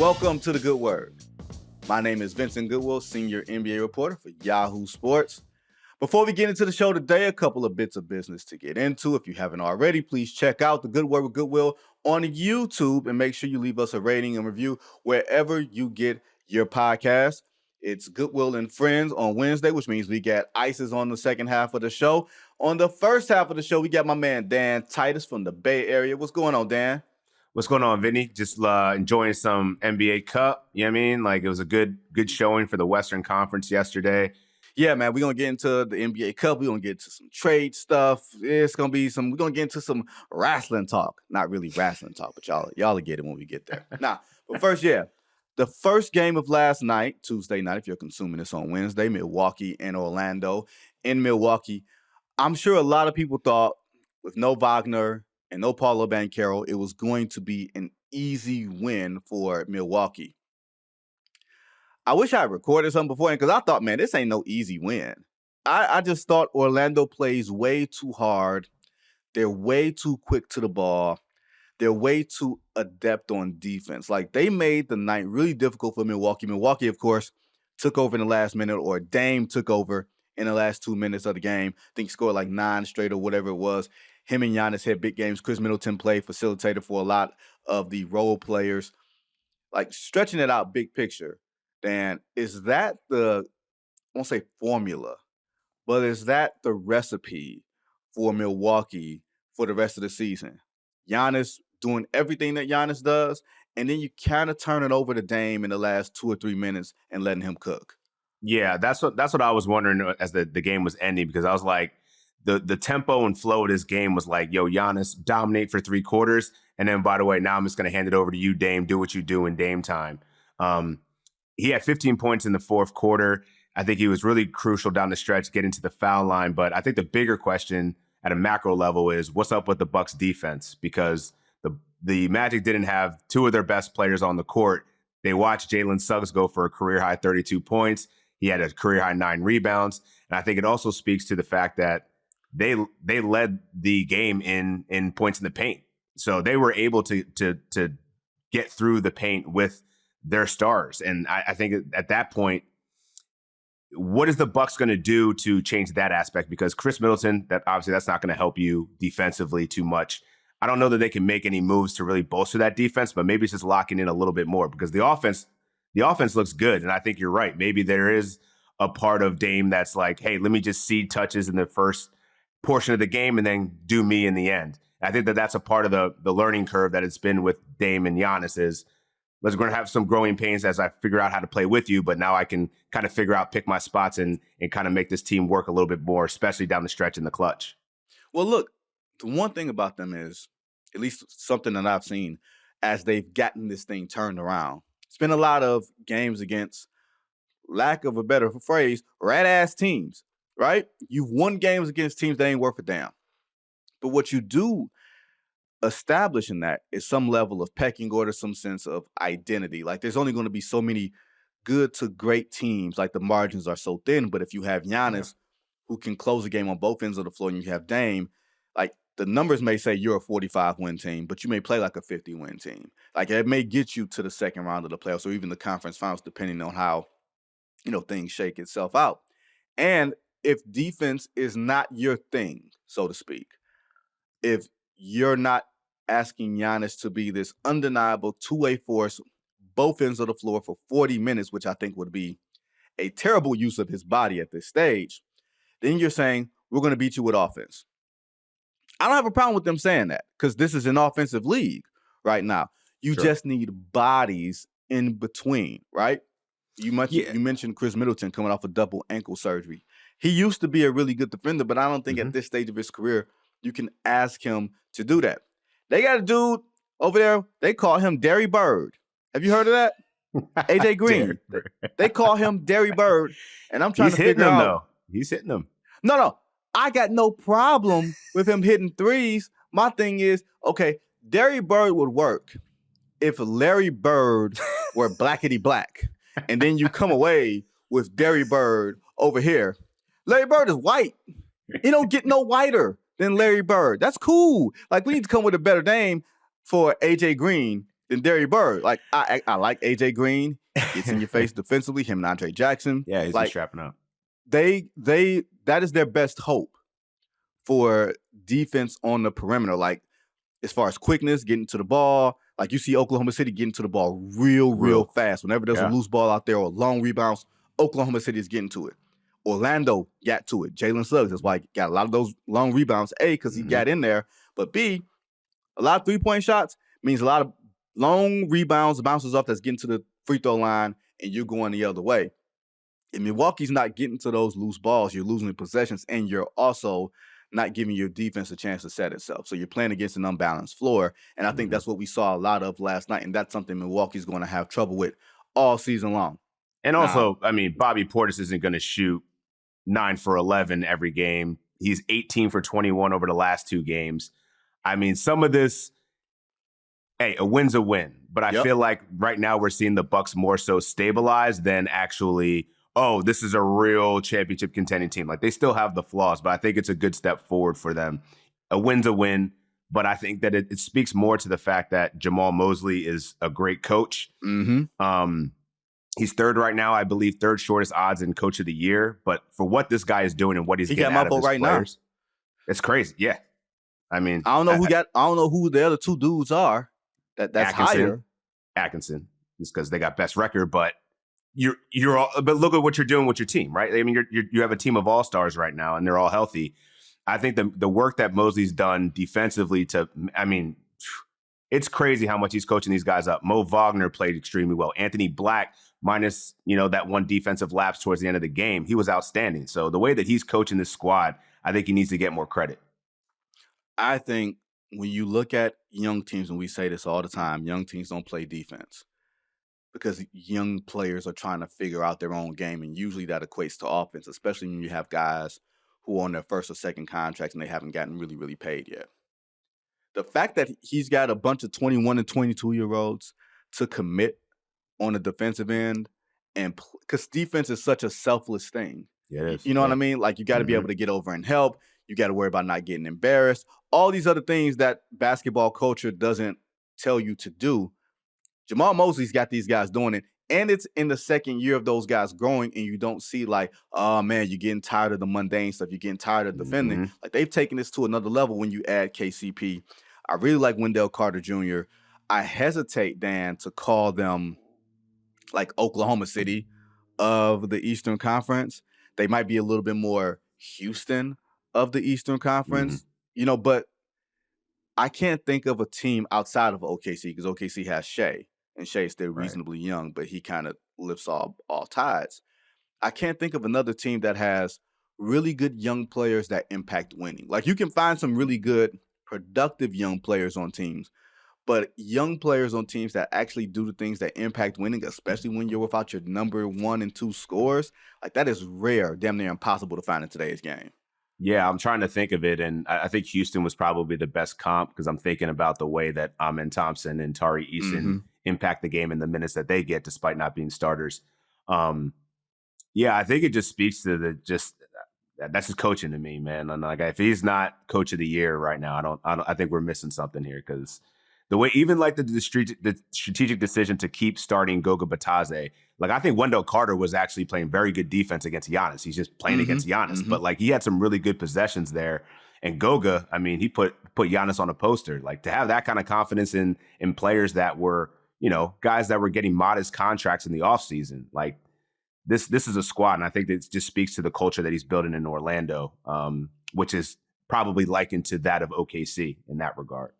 Welcome to the Good Word. My name is Vincent Goodwill, senior NBA reporter for Yahoo Sports. Before we get into the show today, a couple of bits of business to get into. If you haven't already, please check out the Good Word with Goodwill on YouTube and make sure you leave us a rating and review wherever you get your podcast. It's Goodwill and Friends on Wednesday, which means we got Ices on the second half of the show. On the first half of the show, we got my man Dan Titus from the Bay Area. What's going on, Dan? What's going on, Vinny? Just enjoying some NBA Cup. You know what I mean? Like, it was a good showing for the Western Conference yesterday. Yeah, man, we're going to get into the NBA Cup. We're going to get into some trade stuff. It's going to be we're going to get into some wrestling talk. Not really wrestling talk, but y'all will get it when we get there. But first, the first game of last night, Tuesday night, if you're consuming this on Wednesday, Milwaukee and Orlando. In Milwaukee, I'm sure a lot of people thought with no Wagner and no Paulo Banchero, it was going to be an easy win for Milwaukee. I wish I had recorded something beforehand because I thought, man, this ain't no easy win. I just thought Orlando plays way too hard. They're way too quick to the ball. They're way too adept on defense. Like, they made the night really difficult for Milwaukee. Milwaukee, of course, took over in the last minute, or Dame took over in the last 2 minutes of the game. I think he scored like 9 straight or whatever it was. Him and Giannis had big games. Chris Middleton played facilitator for a lot of the role players. Like, stretching it out big picture, Dan, is that I won't say formula, but is that the recipe for Milwaukee for the rest of the season? Giannis doing everything that Giannis does, and then you kind of turn it over to Dame in the last 2 or 3 minutes and letting him cook. Yeah, that's what I was wondering as the game was ending, because I was like, the tempo and flow of this game was like, yo, Giannis, dominate for 3 quarters, and then, by the way, now I'm just going to hand it over to you, Dame. Do what you do in Dame time. He had 15 points in the fourth quarter. I think he was really crucial down the stretch, getting to the foul line. But I think the bigger question at a macro level is what's up with the Bucks defense, because the Magic didn't have 2 of their best players on the court. They watched Jalen Suggs go for a career-high 32 points. He had a career-high 9 rebounds. And I think it also speaks to the fact that they led the game in points in the paint. So they were able to get through the paint with their stars. And I think at that point, what is the Bucks going to do to change that aspect? Because Chris Middleton, that's not going to help you defensively too much. I don't know that they can make any moves to really bolster that defense, but maybe it's just locking in a little bit more, because the offense looks good. And I think you're right. Maybe there is a part of Dame that's like, hey, let me just seed touches in the first portion of the game and then do me in the end. I think that's a part of the learning curve that it's been with Dame and Giannis is, we're going to have some growing pains as I figure out how to play with you, but now I can kind of pick my spots and kind of make this team work a little bit more, especially down the stretch in the clutch. Well, look, the one thing about them is, at least something that I've seen, as they've gotten this thing turned around, it's been a lot of games against, lack of a better phrase, rat-ass teams, right? You've won games against teams that ain't worth a damn. But what you do establish in that is some level of pecking order, some sense of identity. Like, there's only going to be so many good to great teams. Like, the margins are so thin. But if you have Giannis, who can close the game on both ends of the floor, and you have Dame, like, the numbers may say you're a 45-win team, but you may play like a 50-win team. Like, it may get you to the second round of the playoffs, or even the conference finals, depending on how, things shake itself out. And if defense is not your thing, so to speak, if you're not asking Giannis to be this undeniable two-way force, both ends of the floor for 40 minutes, which I think would be a terrible use of his body at this stage, then you're saying, we're going to beat you with offense. I don't have a problem with them saying that, because this is an offensive league right now. You just need bodies in between, right? You mentioned Chris Middleton coming off a double ankle surgery. He used to be a really good defender, but I don't think at this stage of his career you can ask him to do that. They got a dude over there, they call him Derry Bird. Have you heard of that? AJ Green. They call him Derry Bird, and I'm trying to figure out. Though. He's hitting them. No. I got no problem with him hitting threes. My thing is, okay, Derry Bird would work if Larry Bird were blackety black, and then you come away with Derry Bird over here. Larry Bird is white. He don't get no whiter than Larry Bird. That's cool. Like, we need to come with a better name for AJ Green than Derrick Bird. Like I like AJ Green. Gets in your face defensively. Him and Andre Jackson. Yeah, he's like just strapping up. they that is their best hope for defense on the perimeter. Like as far as quickness, getting to the ball. Like you see Oklahoma City getting to the ball real fast. Whenever there's a loose ball out there or long rebounds, Oklahoma City is getting to it. Orlando got to it. Jalen Suggs, that's why he got a lot of those long rebounds. A, because he got in there. But B, a lot of three-point shots means a lot of long rebounds, bounces off that's getting to the free throw line, and you're going the other way. If Milwaukee's not getting to those loose balls, you're losing possessions, and you're also not giving your defense a chance to set itself. So you're playing against an unbalanced floor, and I think that's what we saw a lot of last night, and that's something Milwaukee's going to have trouble with all season long. And also, I mean, Bobby Portis isn't going to shoot 9 for 11 every game. He's 18 for 21 over the last 2 games. I mean, some of this, hey, a win's a win. But I feel like right now we're seeing the Bucks more so stabilized than actually, oh, this is a real championship contending team. Like they still have the flaws, but I think it's a good step forward for them. A win's a win. But I think that it speaks more to the fact that Jamal Mosley is a great coach. He's third right now, I believe, third shortest odds in Coach of the Year. But for what this guy is doing and what he's getting out of his players, it's crazy. Yeah, I mean, I don't know who the other 2 dudes are. That's higher. Atkinson, just because they got best record. But but look at what you're doing with your team, right? I mean, you have a team of all-stars right now, and they're all healthy. I think the work that Mosley's done defensively it's crazy how much he's coaching these guys up. Mo Wagner played extremely well. Anthony Black, minus, that one defensive lapse towards the end of the game, he was outstanding. So the way that he's coaching this squad, I think he needs to get more credit. I think when you look at young teams, and we say this all the time, young teams don't play defense because young players are trying to figure out their own game, and usually that equates to offense, especially when you have guys who are on their first or second contracts and they haven't gotten really, really paid yet. The fact that he's got a bunch of 21 and 22-year-olds to commit on the defensive end, and because defense is such a selfless thing. Yeah, you know what I mean? Like you got to be able to get over and help. You got to worry about not getting embarrassed. All these other things that basketball culture doesn't tell you to do. Jamal Mosley's got these guys doing it. And it's in the second year of those guys growing, and you don't see like, oh, man, you're getting tired of the mundane stuff. You're getting tired of defending. Like they've taken this to another level when you add KCP. I really like Wendell Carter Jr. I hesitate, Dan, to call them like Oklahoma City of the Eastern Conference. They might be a little bit more Houston of the Eastern Conference, but I can't think of a team outside of OKC because OKC has Shea. And Shea's still reasonably young, but he kind of lifts all tides. I can't think of another team that has really good young players that impact winning. Like you can find some really good, productive young players on teams, but young players on teams that actually do the things that impact winning, especially when you're without your number 1 and 2 scores, like that is rare, damn near impossible to find in today's game. Yeah, I'm trying to think of it, and I think Houston was probably the best comp because I'm thinking about the way that Amen Thompson and Tari Eason impact the game in the minutes that they get, despite not being starters. Yeah, I think it just speaks to that's just coaching to me, man. And like, if he's not Coach of the Year right now, I think we're missing something here because the way, even like the strategic decision to keep starting Goga Batadze, like I think Wendell Carter was actually playing very good defense against Giannis. He's just playing against Giannis, but like he had some really good possessions there. And Goga, I mean, he put Giannis on a poster. Like to have that kind of confidence in players that were, guys that were getting modest contracts in the offseason, like this is a squad. And I think that just speaks to the culture that he's building in Orlando, which is probably likened to that of OKC in that regard.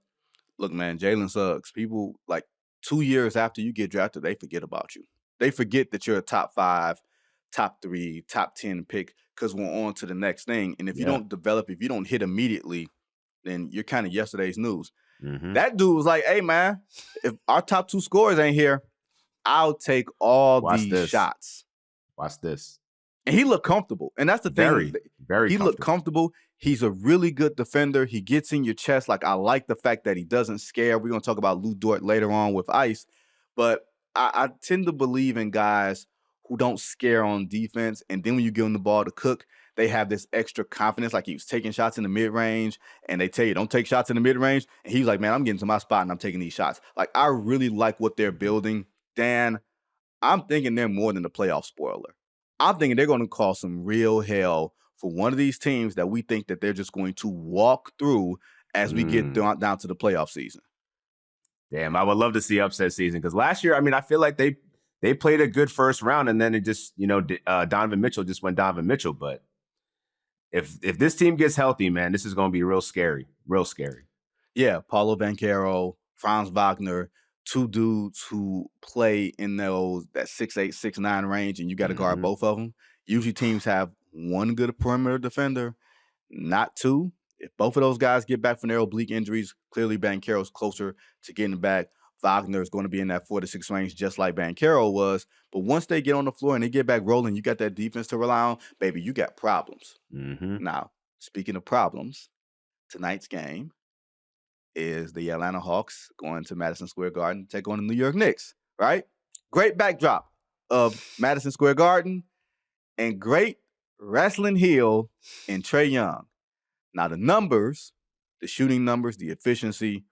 Look, man, Jalen Suggs, people like 2 years after you get drafted, they forget about you. They forget that you're a top 5, top 3, top 10 pick because we're on to the next thing. And if you don't develop, if you don't hit immediately, then you're kind of yesterday's news. That dude was like, hey, man, if our top 2 scorers ain't here, I'll take all these shots. Watch this. And he looked comfortable. And that's the thing. Very he looked comfortable. He's a really good defender. He gets in your chest. Like, I like the fact that he doesn't scare. We're going to talk about Lou Dort later on with Ice. But I tend to believe in guys who don't scare on defense. And then when you give them the ball to cook, they have this extra confidence. Like he was taking shots in the mid-range, and they tell you, don't take shots in the mid-range. And he was like, man, I'm getting to my spot, and I'm taking these shots. Like, I really like what they're building. Dan, I'm thinking they're more than a playoff spoiler. I'm thinking they're going to cause some real hell for one of these teams that we think that they're just going to walk through as we get down to the playoff season. Damn, I would love to see upset season because last year, I mean, I feel like they played a good first round and then it just, Donovan Mitchell just went Donovan Mitchell. But if this team gets healthy, man, this is going to be real scary. Yeah, Paulo Banchero, Franz Wagner, two dudes who play in that 6'8", 6'9" range, and you got to guard both of them. Usually teams have one good perimeter defender, not two. If both of those guys get back from their oblique injuries, clearly Banchero's closer to getting back. Wagner is going to be in that 4 to 6 range just like Banchero was. But once they get on the floor and they get back rolling, you got that defense to rely on, baby, you got problems. Now, speaking of problems, tonight's game is the Atlanta Hawks going to Madison Square Garden to take on the New York Knicks, right? Great backdrop of Madison Square Garden and great wrestling heel in Trae Young. Now, the numbers, the shooting numbers, the efficiency,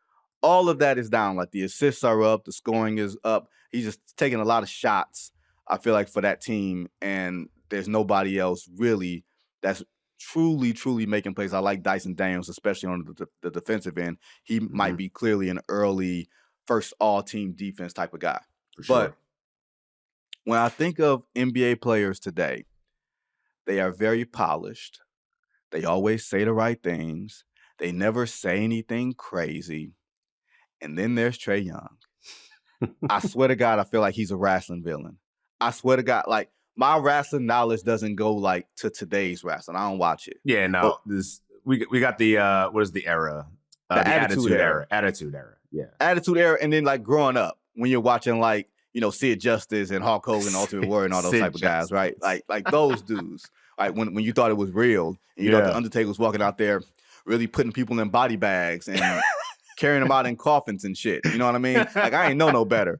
all of that is down. Like the assists are up, the scoring is up. He's just taking a lot of shots, I feel like, for that team. And there's nobody else really that's truly making plays. I like Dyson Daniels, especially on the defensive end. He might be clearly an early first all-team defense type of guy. For sure. But when I think of NBA players today, they are very polished. They always say the right things. They never say anything crazy. And then there's Trae Young. I swear to God, I feel like he's a wrestling villain. I swear to God, like, my wrestling knowledge doesn't go like to today's wrestling. I don't watch it. Yeah, no. We got the what is the era? The Attitude Era. Attitude Era. Yeah. Attitude Era, and then like growing up when you're watching like, Sid Justice and Hulk Hogan, Ultimate Warrior, and all those type of guys, right? Like those dudes. Like when you thought it was real, and you thought the Undertaker was walking out there really putting people in body bags and carrying them out in coffins and shit. You know what I mean? Like I ain't know no better,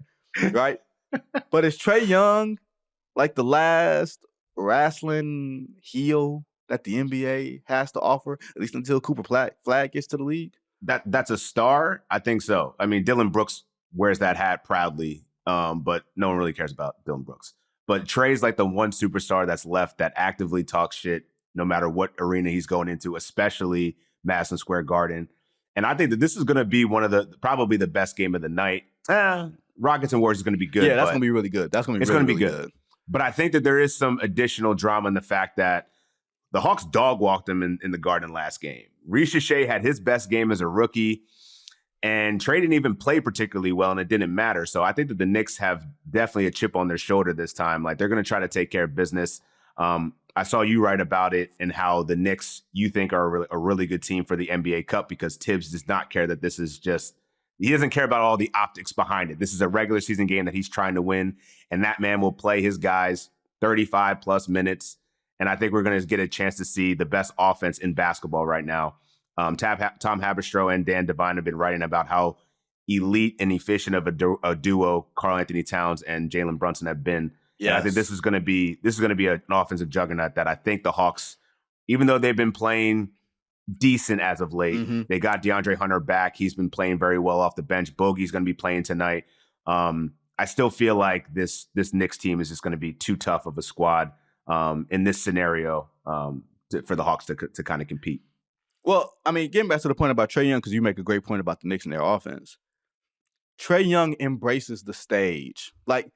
right? But is Trae Young like the last wrestling heel that the NBA has to offer, at least until Cooper Flag gets to the league? That's a star? I think so. I mean, Dylan Brooks wears that hat proudly, but no one really cares about Dylan Brooks. But Trae's like the one superstar that's left that actively talks shit no matter what arena he's going into, especially Madison Square Garden. And I think that this is going to be probably the best game of the night. Rockets and Warriors is going to be good. Yeah, that's going to be really good. That's going to be really good. But I think that there is some additional drama in the fact that the Hawks dog walked them in the Garden last game. Risha Shea had his best game as a rookie, and Trae didn't even play particularly well, and it didn't matter. So I think that the Knicks have definitely a chip on their shoulder this time. Like, they're going to try to take care of business. I saw you write about it and how the Knicks, you think, are a really good team for the NBA Cup because Tibbs does not care that this is just – he doesn't care about all the optics behind it. This is a regular season game that he's trying to win, and that man will play his guys 35-plus minutes. And I think we're going to get a chance to see the best offense in basketball right now. Tom Haberstroh and Dan Devine have been writing about how elite and efficient of a duo Karl Anthony Towns and Jalen Brunson have been. Yes. And I think this is going to be an offensive juggernaut that I think the Hawks, even though they've been playing decent as of late, they got DeAndre Hunter back. He's been playing very well off the bench. Bogey's going to be playing tonight. I still feel like this Knicks team is just going to be too tough of a squad in this scenario for the Hawks to kind of compete. Well, I mean, getting back to the point about Trae Young, because you make a great point about the Knicks and their offense. Trae Young embraces the stage. Like,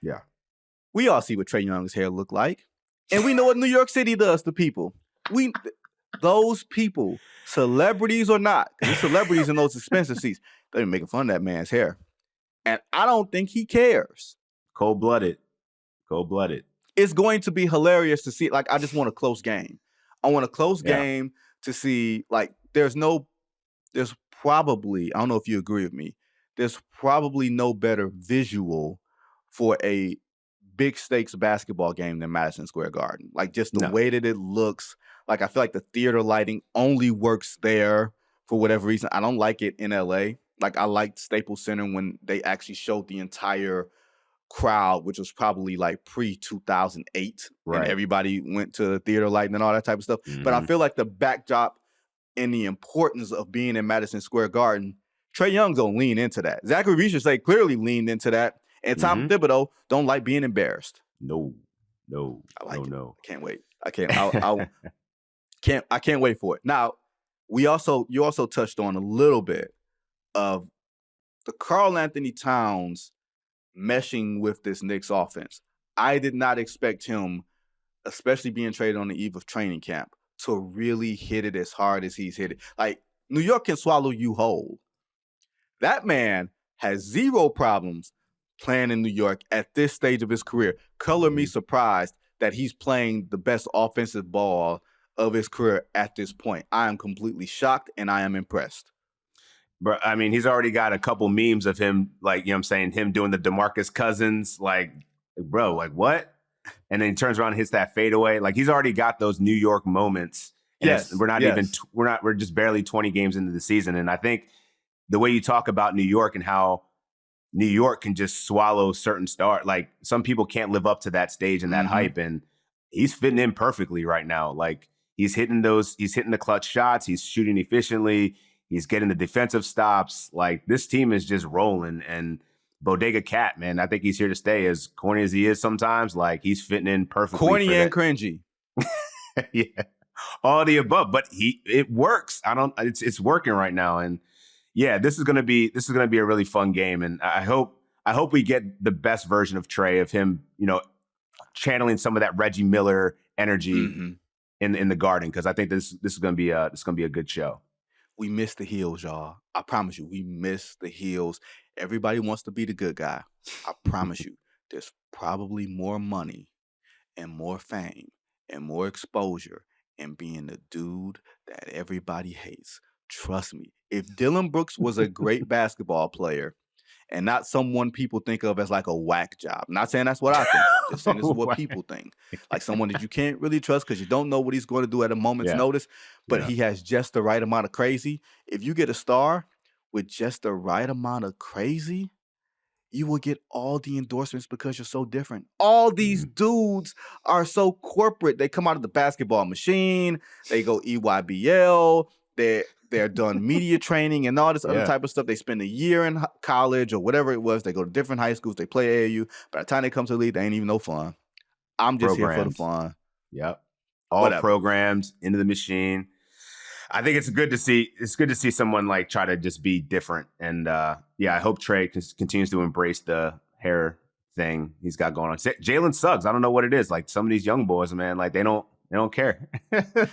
we all see what Trae Young's hair look like. And we know what New York City does to people. Those people, celebrities or not, because celebrities in those expensive seats, they're making fun of that man's hair. And I don't think he cares. Cold-blooded. It's going to be hilarious to see. Like, I just want a close game. I want a close game to see, like, there's probably, I don't know if you agree with me, there's probably no better visual for a big stakes basketball game than Madison Square Garden. Like, just the way that it looks. Like, I feel like the theater lighting only works there for whatever reason. I don't like it in LA. Like, I liked Staples Center when they actually showed the entire crowd, which was probably like pre-2008, and Right. everybody went to the theater lighting and all that type of stuff. But I feel like the backdrop and the importance of being in Madison Square Garden, Trae Young don't lean into that. Zachary Reese clearly leaned into that. And Tom Thibodeau don't like being embarrassed. No. I like it. No. I can't wait. I can't wait for it. Now, you also touched on a little bit of the Karl Anthony Towns meshing with this Knicks offense. I did not expect him, especially being traded on the eve of training camp, to really hit it as hard as he's hit it. Like, New York can swallow you whole. That man has zero problems playing in New York at this stage of his career. Color me surprised that he's playing the best offensive ball of his career at this point. I am completely shocked and I am impressed. But I mean, he's already got a couple memes of him, like, you know what I'm saying, him doing the DeMarcus Cousins, like, bro, like what? And then he turns around and hits that fadeaway. Like, he's already got those New York moments. Yes. We're just barely 20 games into the season. And I think the way you talk about New York and how New York can just swallow certain stars, like some people can't live up to that stage and that hype. And he's fitting in perfectly right now. Like, he's hitting the clutch shots. He's shooting efficiently. He's getting the defensive stops. Like, this team is just rolling. And Bodega Cat, man, I think he's here to stay. As corny as he is sometimes, like, he's fitting in perfectly. Corny and cringy. Yeah, all the above. But it works. It's working right now. And yeah, this is gonna be a really fun game. And I hope we get the best version of Trae, of him, you know, channeling some of that Reggie Miller energy in the Garden, because I think this is gonna be a good show. We miss the heels, y'all. I promise you, we miss the heels. Everybody wants to be the good guy. I promise you, there's probably more money and more fame and more exposure in being the dude that everybody hates. Trust me. If Dylan Brooks was a great basketball player and not someone people think of as like a whack job, I'm not saying that's what I think. I'm just saying this is what people think. Like someone that you can't really trust because you don't know what he's going to do at a moment's notice, but he has just the right amount of crazy. If you get a star with just the right amount of crazy, you will get all the endorsements because you're so different. All these dudes are so corporate. They come out of the basketball machine. They go EYBL. They're done media training and all this other type of stuff. They spend a year in college or whatever it was. They go to different high schools. They play AAU. By the time they come to the league, they ain't even no fun. I'm just here for the fun. Yep. All programs into the machine. I think it's good to see someone like try to just be different. And I hope Trae continues to embrace the hair thing he's got going on. Jalen Suggs, I don't know what it is. Like, some of these young boys, man, like they don't care.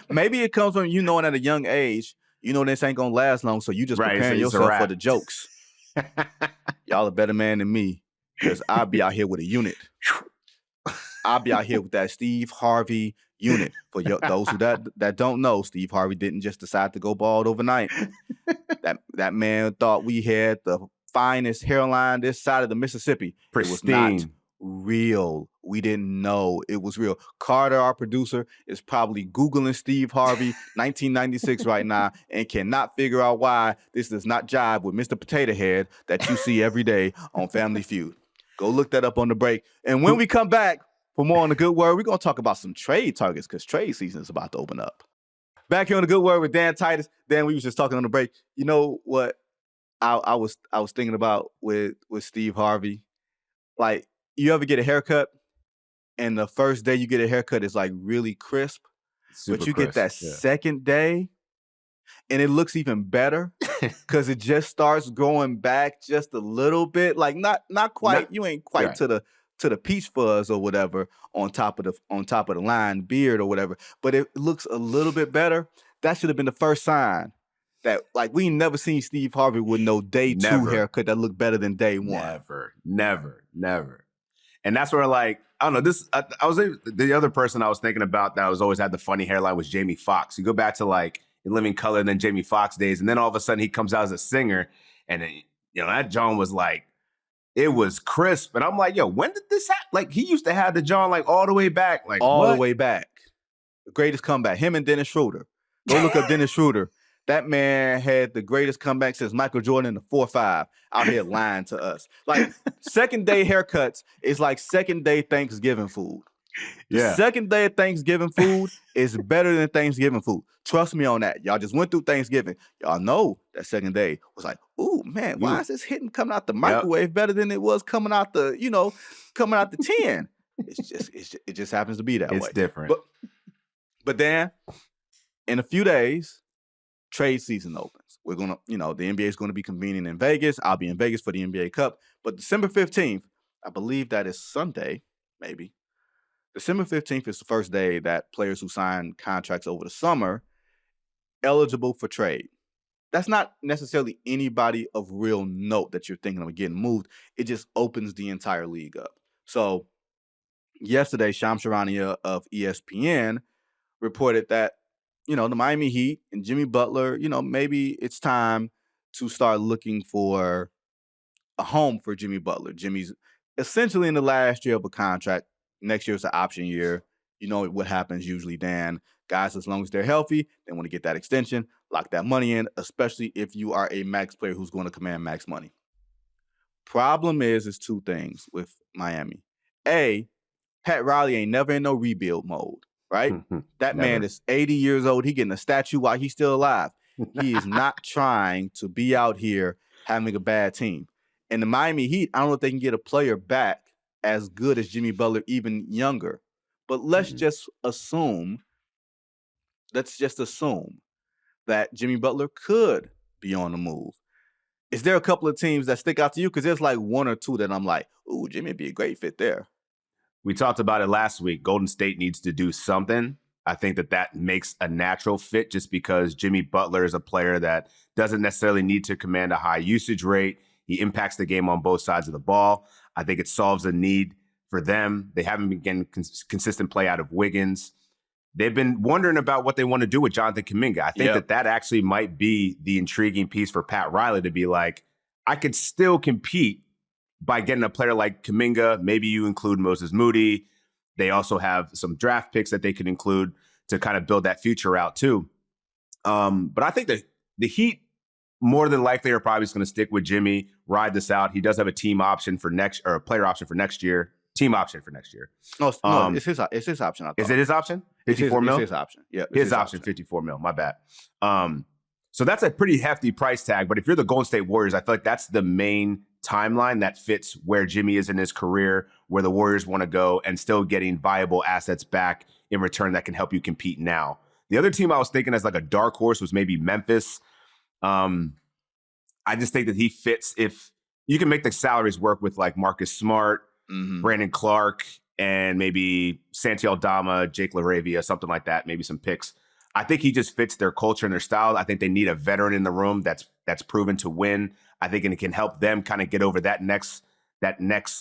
Maybe it comes from you knowing at a young age, you know this ain't gonna last long, so you just preparing yourself for the jokes. Y'all a better man than me, because I'll be out here with a unit. I'll be out here with that Steve Harvey unit. For those who that don't know, Steve Harvey didn't just decide to go bald overnight. That man thought we had the finest hairline this side of the Mississippi. Pristine. It was not real. We didn't know it was real. Carter, our producer, is probably Googling Steve Harvey 1996 right now and cannot figure out why this does not jive with Mr. Potato Head that you see every day on Family Feud. Go look that up on the break. And when we come back for more on The Good Word, we're going to talk about some trade targets because trade season is about to open up. Back here on The Good Word with Dan Titus. Dan, we was just talking on the break. You know what I was thinking about with Steve Harvey? Like, you ever get a haircut and the first day you get a haircut is like really crisp, but you get that second day and it looks even better because it just starts growing back just a little bit. Like not quite, you ain't quite to the peach fuzz or whatever on top of the line beard or whatever, but it looks a little bit better. That should have been the first sign that, like, we never seen Steve Harvey with no day two haircut that looked better than day one. Never. And that's where, like, I don't know, the other person I was thinking about that was always had the funny hairline was Jamie Foxx. You go back to like In Living Color and then Jamie Foxx days, and then all of a sudden he comes out as a singer, and then, you know, that John was like, it was crisp. And I'm like, yo, when did this happen? Like, he used to have the John like all the way back. Like, all the way back. The greatest comeback. Him and Dennis Schroeder. Go look up Dennis Schroeder. That man had the greatest comeback since Michael Jordan in the 4-5 out here lying to us. Like, second day haircuts is like second day Thanksgiving food. The second day of Thanksgiving food is better than Thanksgiving food. Trust me on that. Y'all just went through Thanksgiving. Y'all know that second day was like, ooh, man, why is this coming out the microwave better than it was coming out the, coming out the tin? It just happens to be that way. It's different. But then in a few days, trade season opens. We're going to, the NBA is going to be convening in Vegas. I'll be in Vegas for the NBA Cup. But December 15th, I believe that is Sunday, maybe. December 15th is the first day that players who sign contracts over the summer eligible for trade. That's not necessarily anybody of real note that you're thinking of getting moved. It just opens the entire league up. So yesterday, Shams Charania of ESPN reported that, the Miami Heat and Jimmy Butler, maybe it's time to start looking for a home for Jimmy Butler. Jimmy's essentially in the last year of a contract. Next year is an option year. You know what happens usually, Dan. Guys, as long as they're healthy, they want to get that extension, lock that money in, especially if you are a max player who's going to command max money. Problem is two things with Miami. A, Pat Riley ain't never in no rebuild mode, right? That man is 80 years old. He getting a statue while he's still alive. He is not trying to be out here having a bad team. And the Miami Heat, I don't know if they can get a player back as good as Jimmy Butler, even younger. But let's just assume that Jimmy Butler could be on the move. Is there a couple of teams that stick out to you? Because there's like one or two that I'm like, ooh, Jimmy would be a great fit there. We talked about it last week. Golden State needs to do something. I think that makes a natural fit just because Jimmy Butler is a player that doesn't necessarily need to command a high usage rate. He impacts the game on both sides of the ball. I think it solves a need for them. They haven't been getting consistent play out of Wiggins. They've been wondering about what they want to do with Jonathan Kuminga. I think that actually might be the intriguing piece for Pat Riley to be like, I could still compete by getting a player like Kuminga. Maybe you include Moses Moody. They also have some draft picks that they could include to kind of build that future out too. But I think the Heat more than likely are probably just going to stick with Jimmy, ride this out. He does have a team option for a player option for next year. Team option for next year. No, it's his option. Is it his option? 54 mil? It's his option. Yeah. His option, 54 mil. My bad. So that's a pretty hefty price tag. But if you're the Golden State Warriors, I feel like that's the main timeline that fits where Jimmy is in his career, where the Warriors want to go, and still getting viable assets back in return that can help you compete now. The other team I was thinking as like a dark horse was maybe Memphis. I just think that he fits if you can make the salaries work with like Marcus Smart, Brandon Clark, and maybe Santi Aldama, Jake LaRavia, something like that, maybe some picks. I think he just fits their culture and their style. I think they need a veteran in the room that's proven to win. I think it can help them kind of get over that next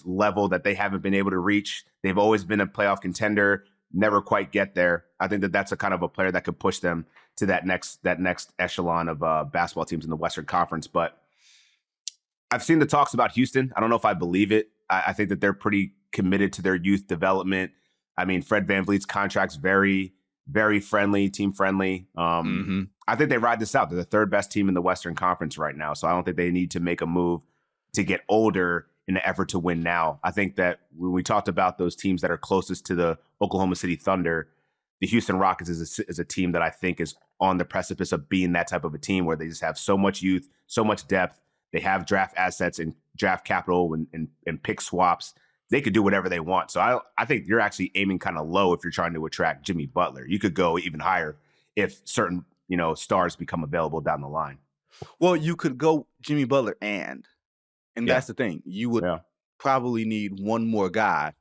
level that they haven't been able to reach. They've always been a playoff contender, never quite get there. I think that's a kind of a player that could push them to that next echelon of basketball teams in the Western Conference. But I've seen the talks about Houston. I don't know if I believe it. I think that they're pretty committed to their youth development. I mean, Fred VanVleet's contract's very, very friendly, team friendly. I think they ride this out. They're the third best team in the Western Conference right now. So I don't think they need to make a move to get older in an effort to win now. I think that when we talked about those teams that are closest to the Oklahoma City Thunder, the Houston Rockets is a team that I think is on the precipice of being that type of a team where they just have so much youth, so much depth. They have draft assets and draft capital and pick swaps. They could do whatever they want. So I think you're actually aiming kind of low if you're trying to attract Jimmy Butler. You could go even higher if certain, stars become available down the line. Well, you could go Jimmy Butler and that's the thing. You would probably need one more guy.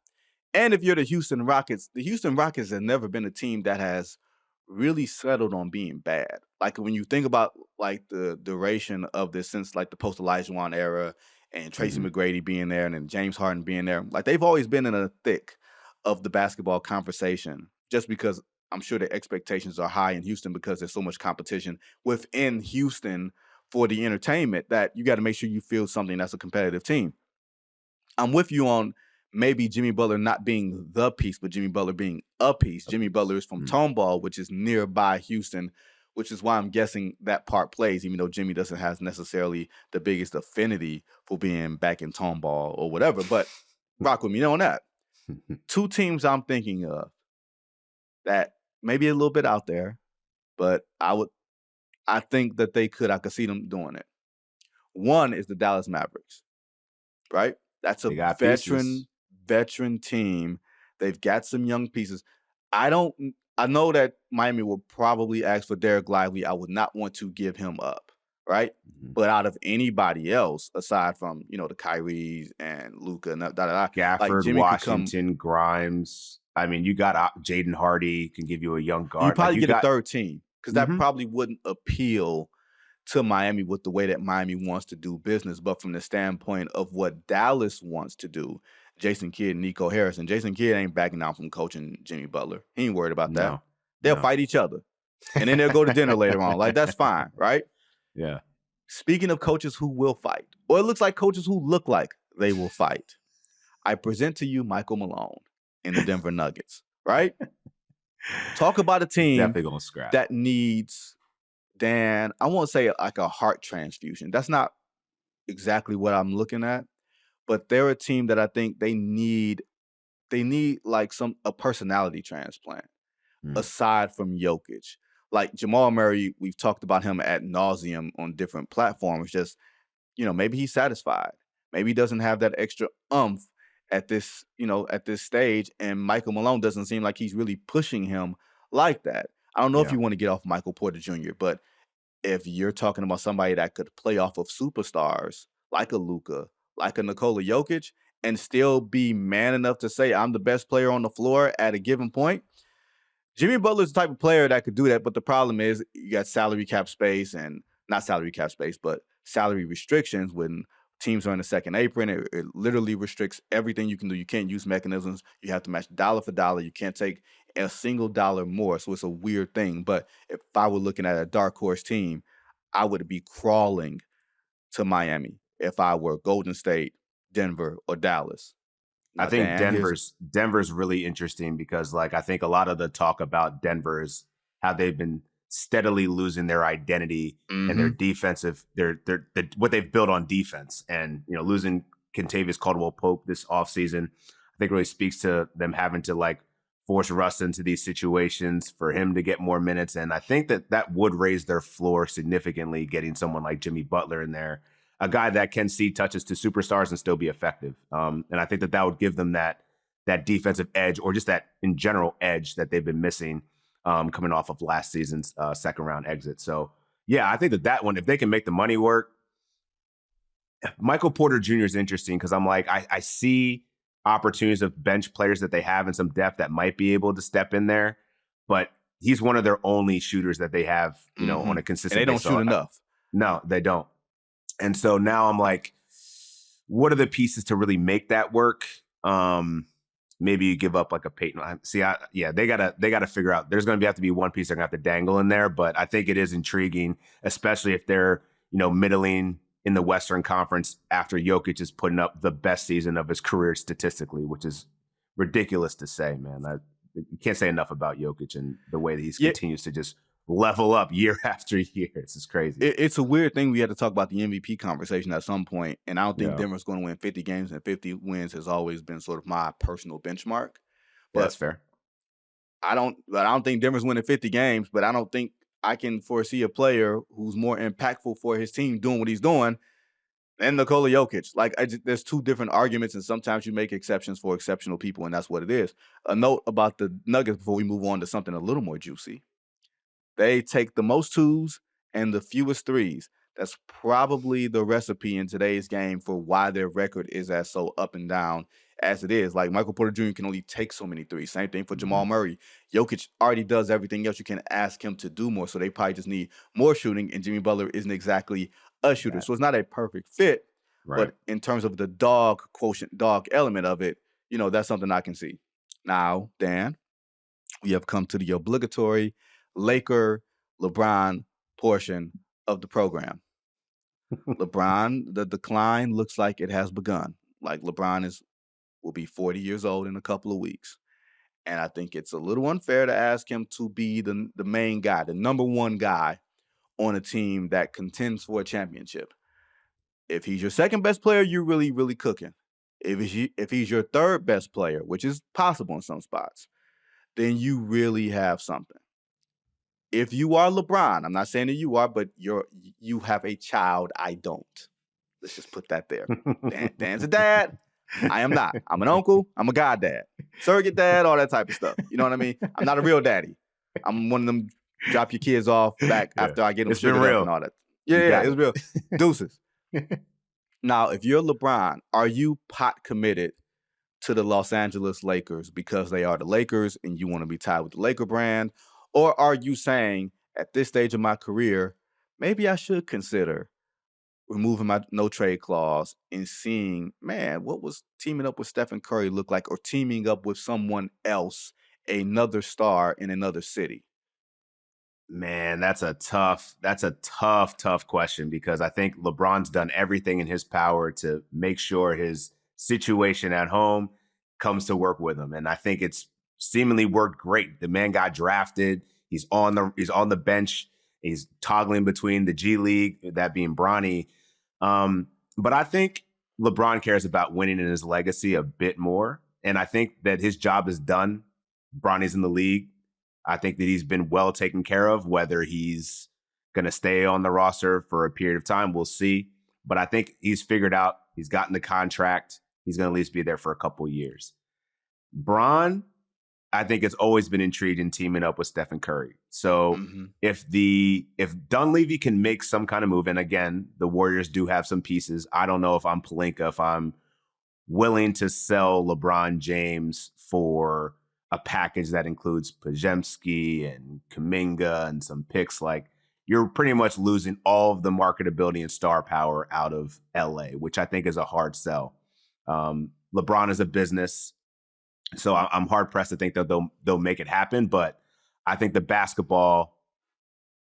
And if you're the Houston Rockets have never been a team that has really settled on being bad. Like when you think about like the duration of this since like the post Olajuwon era and Tracy McGrady being there and then James Harden being there, like they've always been in the thick of the basketball conversation just because I'm sure the expectations are high in Houston because there's so much competition within Houston for the entertainment that you got to make sure you feel something that's a competitive team. I'm with you on maybe Jimmy Butler not being the piece, but Jimmy Butler being a piece. Jimmy Butler is from Tomball, which is nearby Houston, which is why I'm guessing that part plays, even though Jimmy doesn't have necessarily the biggest affinity for being back in Tomball or whatever. But rock with me on that. Two teams I'm thinking of that maybe a little bit out there, but I think that I could see them doing it. One is the Dallas Mavericks, right? That's a They got pieces. veteran team. They've got some young pieces. I know that Miami will probably ask for Derek Lively. I would not want to give him up, right? Mm-hmm. But out of anybody else, aside from, the Kyries and Luka and Gafford, like Jimmy Washington, Grimes. I mean, you got Jaden Hardy can give you a young guard. You probably like get a third team because that Mhm. probably wouldn't appeal to Miami with the way that Miami wants to do business. But from the standpoint of what Dallas wants to do, Jason Kidd and Nico Harrison, Jason Kidd ain't backing down from coaching Jimmy Butler. He ain't worried about that. They'll fight each other. And then they'll go to dinner later on. Like, that's fine, right? Yeah. Speaking of coaches who will fight, or it looks like coaches who look like they will fight, I present to you Michael Malone in the Denver Nuggets, right? Talk about a team Definitely gonna scrap. that needs, Dan, I won't say like a heart transfusion. That's not exactly what I'm looking at, but they're a team that I think they need like a personality transplant aside from Jokic. Like Jamal Murray, we've talked about him ad nauseum on different platforms. Just, maybe he's satisfied. Maybe he doesn't have that extra umph at this stage. And Michael Malone doesn't seem like he's really pushing him like that. I don't know if you want to get off Michael Porter Jr., but if you're talking about somebody that could play off of superstars like a Luka, like a Nikola Jokic, and still be man enough to say, I'm the best player on the floor at a given point, Jimmy Butler's the type of player that could do that. But the problem is you got salary cap space and not salary cap space, but salary restrictions when teams are in the second apron. It literally restricts everything you can do. You can't use mechanisms. You have to match dollar for dollar. You can't take a single dollar more. So it's a weird thing. But if I were looking at a dark horse team, I would be crawling to Miami if I were Golden State, Denver, or Dallas. Now, I think Dan, Denver's really interesting because like I think a lot of the talk about Denver is how they've been steadily losing their identity and their defensive, their what they've built on defense, and losing Kentavious Caldwell-Pope this offseason, I think really speaks to them having to like force Russ into these situations for him to get more minutes, and I think that would raise their floor significantly, getting someone like Jimmy Butler in there, a guy that can see touches to superstars and still be effective. And I think that would give them that defensive edge, or just that in general edge that they've been missing coming off of last season's second round exit. So yeah, I think that one, if they can make the money work, Michael Porter Jr. is interesting because I'm like, I see opportunities of bench players that they have and some depth that might be able to step in there, but he's one of their only shooters that they have, on a consistent basis. And they don't shoot enough. No, they don't. And so now I'm like, what are the pieces to really make that work? Maybe you give up like a Peyton. They gotta figure out. There's going to have to be one piece they're going to have to dangle in there. But I think it is intriguing, especially if they're middling in the Western Conference after Jokic is putting up the best season of his career statistically, which is ridiculous to say, man. You can't say enough about Jokic and the way that he continues to just level up year after year. It's just crazy. It's a weird thing. We had to talk about the MVP conversation at some point, and I don't think Denver's going to win 50 games, and 50 wins has always been sort of my personal benchmark. But that's fair. I don't think Denver's winning 50 games, but I don't think I can foresee a player who's more impactful for his team doing what he's doing than Nikola Jokic. Like, there's two different arguments, and sometimes you make exceptions for exceptional people, and that's what it is. A note about the Nuggets before we move on to something a little more juicy. They take the most twos and the fewest threes. That's probably the recipe in today's game for why their record is as so up and down as it is. Like, Michael Porter Jr. can only take so many threes. Same thing for Jamal Murray. Jokic already does everything else. You can ask him to do more, so they probably just need more shooting, and Jimmy Butler isn't exactly a shooter. So it's not a perfect fit, but in terms of the dog quotient, dog element of it, that's something I can see. Now, Dan, we have come to the obligatory Laker, LeBron portion of the program. LeBron, the decline looks like it has begun. Like, LeBron will be 40 years old in a couple of weeks. And I think it's a little unfair to ask him to be the main guy, the number one guy on a team that contends for a championship. If he's your second best player, you're really, really cooking. If he's your third best player, which is possible in some spots, then you really have something. If you are LeBron, I'm not saying that you are, but you have a child. I don't. Let's just put that there. Dan's a dad. I am not. I'm an uncle. I'm a goddad. Surrogate dad, all that type of stuff. You know what I mean? I'm not a real daddy. I'm one of them drop your kids off back after I get them sugared up and all that. Yeah, it's real. Deuces. Now, if you're LeBron, are you pot committed to the Los Angeles Lakers because they are the Lakers and you want to be tied with the Laker brand? Or are you saying, at this stage of my career, maybe I should consider removing my no trade clause and seeing, man, what was teaming up with Stephen Curry look like, or teaming up with someone else, another star in another city? Man, that's a tough question, because I think LeBron's done everything in his power to make sure his situation at home comes to work with him. And I think it's seemingly worked great. The man got drafted. He's on the bench. He's toggling between the G League, that being Bronny. But I think LeBron cares about winning in his legacy a bit more. And I think that his job is done. Bronny's in the league. I think that he's been well taken care of. Whether he's going to stay on the roster for a period of time, we'll see. But I think he's figured out, he's gotten the contract. He's going to at least be there for a couple of years. Bron, I think it's always been intrigued in teaming up with Stephen Curry. So if Dunleavy can make some kind of move, and again, the Warriors do have some pieces. I don't know if I'm Pelinka, if I'm willing to sell LeBron James for a package that includes Podziemski and Kuminga and some picks. Like, you're pretty much losing all of the marketability and star power out of LA, which I think is a hard sell. LeBron is a business, so I'm hard pressed to think that they'll make it happen. But I think the basketball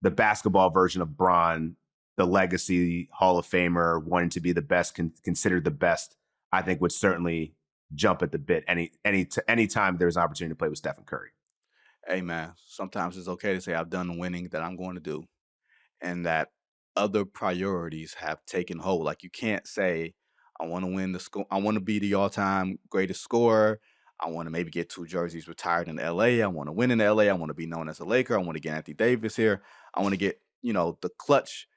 version of Bron, the legacy Hall of Famer, wanting to be the best, considered the best, I think would certainly jump at the bit any time there's an opportunity to play with Stephen Curry. Hey man, sometimes it's okay to say I've done the winning that I'm going to do, and that other priorities have taken hold. Like, you can't say I want to win the score. I want to be the all-time greatest scorer. I want to maybe get 2 jerseys retired in LA. I want to win in LA. I want to be known as a Laker. I want to get Anthony Davis here. I want to get, the clutch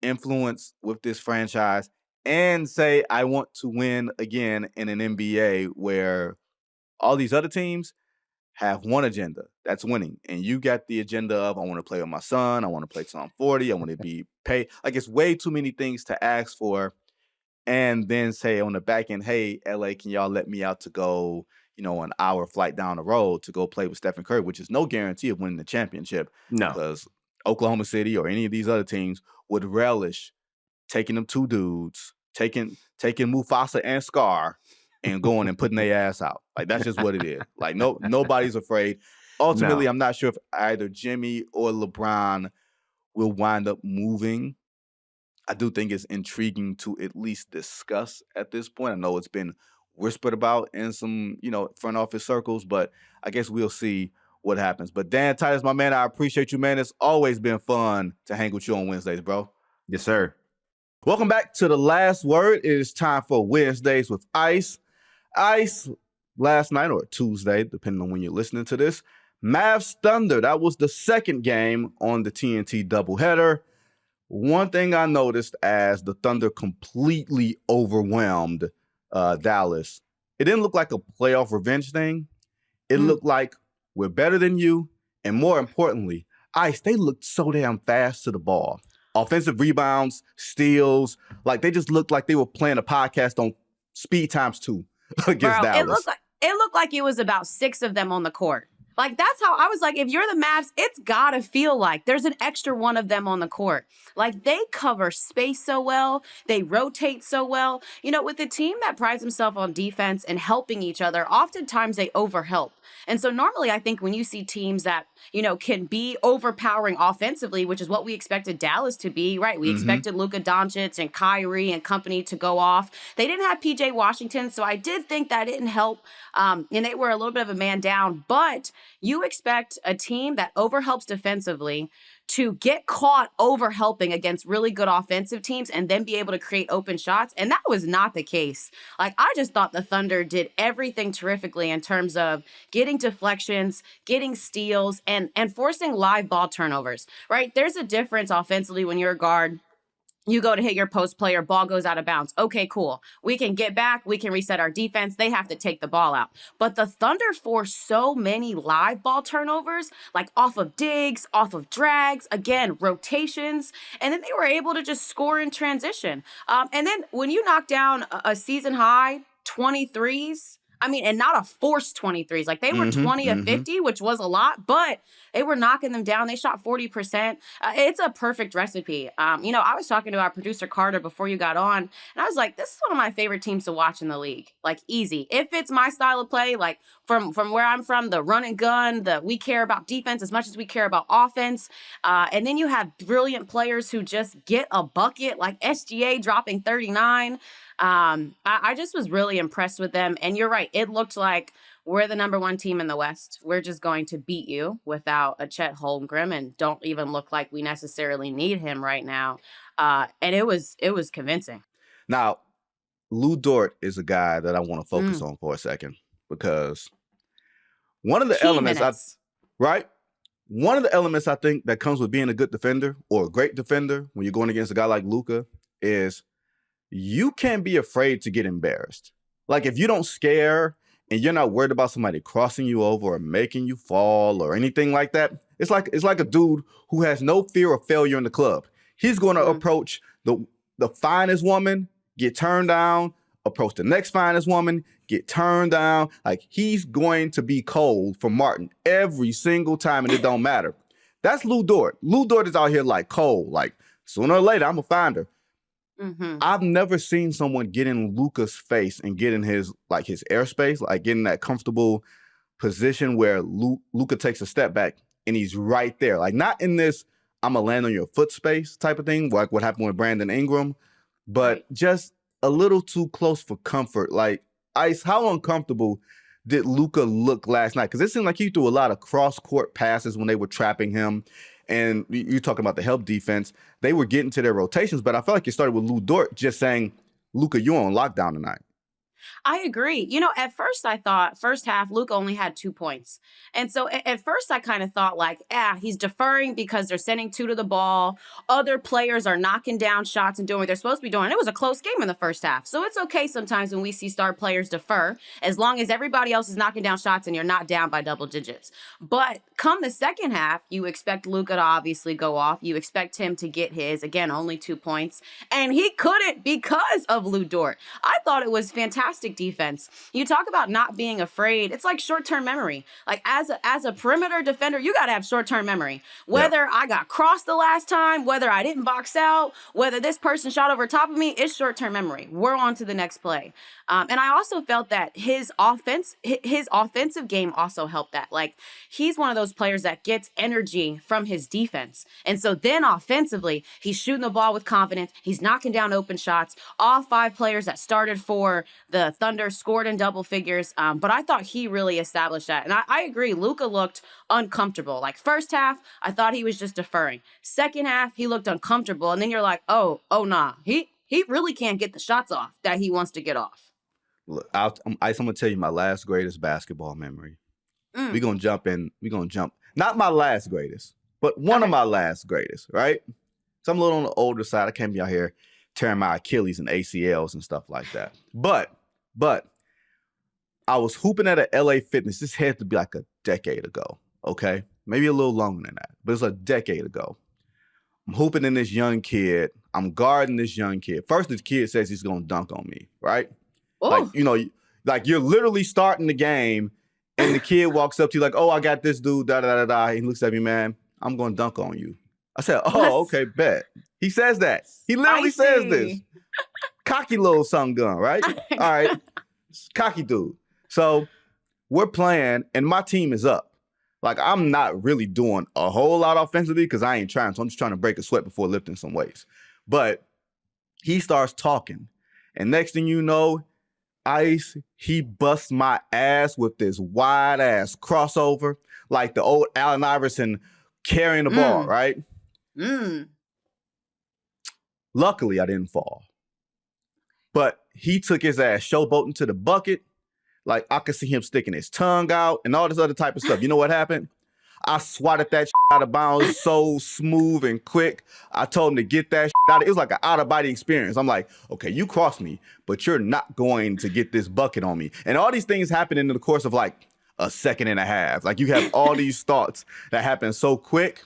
influence with this franchise, and say I want to win again in an NBA where all these other teams have one agenda, that's winning. And you got the agenda of, I want to play with my son. I want to play till I'm 40. I want to be paid. Like, it's way too many things to ask for. And then say on the back end, hey, LA, can y'all let me out to go, an hour flight down the road to go play with Stephen Curry, which is no guarantee of winning the championship. No. Because Oklahoma City or any of these other teams would relish taking them 2 dudes, taking Mufasa and Scar, and going and putting their ass out. Like, that's just what it is. Like, nobody's afraid. Ultimately, I'm not sure if either Jimmy or LeBron will wind up moving. I do think it's intriguing to at least discuss at this point. I know it's been whispered about in some, front office circles, but I guess we'll see what happens. But Dan, Titus, my man, I appreciate you, man. It's always been fun to hang with you on Wednesdays, bro. Yes, sir. Welcome back to The Last Word. It is time for Wednesdays with Ice. Ice, last night or Tuesday, depending on when you're listening to this, Mavs Thunder. That was the second game on the TNT doubleheader. One thing I noticed as the Thunder completely overwhelmed Dallas, it didn't look like a playoff revenge thing. It looked like, we're better than you. And more importantly, Ice, they looked so damn fast to the ball. Offensive rebounds, steals, like they just looked like they were playing a podcast on speed times 2 against Dallas. It looked like it was about 6 of them on the court. Like, that's how I was like, if you're the Mavs, it's got to feel like there's an extra one of them on the court. Like, they cover space so well. They rotate so well. You know, with a team that prides himself on defense and helping each other, oftentimes they overhelp. And so normally I think when you see teams that, you know, can be overpowering offensively, which is what we expected Dallas to be, right? We expected Luka Doncic and Kyrie and company to go off. They didn't have PJ Washington, so I did think that didn't help. And they were a little bit of a man down. But you expect a team that overhelps defensively to get caught overhelping against really good offensive teams and then be able to create open shots. And that was not the case. Like, I just thought the Thunder did everything terrifically in terms of getting deflections, getting steals, and forcing live ball turnovers, right? There's a difference offensively when you're a guard. You go to hit your post player, ball goes out of bounds. Okay, cool. We can get back. We can reset our defense. They have to take the ball out. But the Thunder forced so many live ball turnovers, like off of digs, off of drags, again, rotations. And then they were able to just score in transition. And then when you knock down a season high 23s, I mean, and not a forced 23s. Like, they were 20 of 50, which was a lot, but they were knocking them down. They shot 40%. It's a perfect recipe. You know, I was talking to our producer, Carter, before you got on, and I was like, this is one of my favorite teams to watch in the league. Like, easy. If it's my style of play, like from where I'm from, the run and gun, we care about defense as much as we care about offense. And then you have brilliant players who just get a bucket, like SGA dropping 39. I just was really impressed with them. And you're right. It looked like we're the number one team in the West. We're just going to beat you without a Chet Holmgren and don't even look like we necessarily need him right now. And it was convincing. Now, Lou Dort is a guy that I want to focus on for a second, because one of the elements, right? One of the elements I think that comes with being a good defender or a great defender when you're going against a guy like Luka is you can't be afraid to get embarrassed. Like, if you don't scare and you're not worried about somebody crossing you over or making you fall or anything like that, it's like a dude who has no fear of failure in the club. He's going to approach the finest woman, get turned down, approach the next finest woman, get turned down. Like, he's going to be cold for Martin every single time, and it don't matter. That's Lou Dort. Lou Dort is out here like cold. Like, sooner or later, I'm going to find her. I've never seen someone get in Luka's face and get in his airspace, like get in that comfortable position where Luka takes a step back and he's right there. Like, not in this I'm going to land on your foot space type of thing, like what happened with Brandon Ingram, but just a little too close for comfort. Like, Ice, how uncomfortable did Luka look last night? Because it seemed like he threw a lot of cross-court passes when they were trapping him. And you're talking about the help defense. They were getting to their rotations, but I felt like it started with Lou Dort just saying, Luka, you're on lockdown tonight. I agree. You know, at first I thought first half, Luke only had 2 points. And so at first I kind of thought like, he's deferring because they're sending 2 to the ball. Other players are knocking down shots and doing what they're supposed to be doing. It was a close game in the first half. So it's okay sometimes when we see star players defer, as long as everybody else is knocking down shots and you're not down by double digits. But come the second half, you expect Luka to obviously go off. You expect him to get his, again, only 2 points. And he couldn't because of Lou Dort. I thought it was fantastic defense. You talk about not being afraid. It's like short-term memory. Like as a perimeter defender, you got to have short-term memory. Whether I got crossed the last time, whether I didn't box out, whether this person shot over top of me, it's short-term memory. We're on to the next play. And I also felt that his offensive game also helped that. Like, he's one of those players that gets energy from his defense. And so then offensively, he's shooting the ball with confidence. He's knocking down open shots. All 5 players that started for the Thunder scored in double figures. But I thought he really established that. And I agree. Luka looked uncomfortable. Like, first half, I thought he was just deferring. Second half, he looked uncomfortable. And then you're like, oh, nah. He really can't get the shots off that he wants to get off. Look, I'm going to tell you my last greatest basketball memory. We're going to jump. Not my last greatest, but one of my last greatest, right? So I'm a little on the older side. I can't be out here tearing my Achilles and ACLs and stuff like that. But I was hooping at a LA Fitness. This had to be like a decade ago, okay? Maybe a little longer than that, but it's a decade ago. I'm hooping in this young kid. I'm guarding this young kid. First, this kid says he's going to dunk on me, right? Like, you know, like you're literally starting the game and the kid walks up to you like, oh, I got this dude, da da da da. He looks at me, man, I'm going to dunk on you. I said, oh, okay, bet. He says that. He literally says this. Cocky little son gun, right? All right. Cocky dude. So we're playing, and my team is up. Like, I'm not really doing a whole lot offensively because I ain't trying. So I'm just trying to break a sweat before lifting some weights. But he starts talking. And next thing you know, Ice, he busts my ass with this wide-ass crossover, like the old Allen Iverson carrying the ball, right? Luckily, I didn't fall. But he took his ass showboating to the bucket. Like, I could see him sticking his tongue out and all this other type of stuff. You know what happened? I swatted that out of bounds so smooth and quick. I told him to get that out. It was like an out-of-body experience. I'm like, okay, you crossed me, but you're not going to get this bucket on me. And all these things happen in the course of like a second and a half. Like, you have all these thoughts that happen so quick.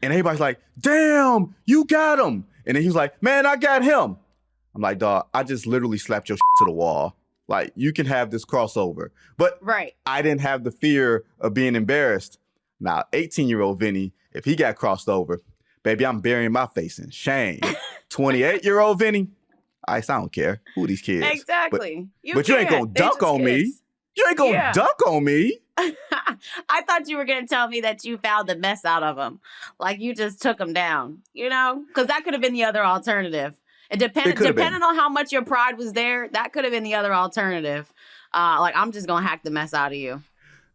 And everybody's like, damn, you got him. And then he was like, man, I got him. I'm like, dog, I just literally slapped your to the wall. Like, you can have this crossover. But I didn't have the fear of being embarrassed. Now, 18-year-old Vinny, if he got crossed over, baby, I'm burying my face in shame. 28-year-old Vinny, I don't care. Who are these kids? Exactly. But you ain't going to dunk on me. You ain't going to dunk on me. I thought you were going to tell me that you fouled the mess out of him. Like, you just took him down, you know? Because that could have been the other alternative. Depending on how much your pride was there, that could have been the other alternative. Like, I'm just going to hack the mess out of you.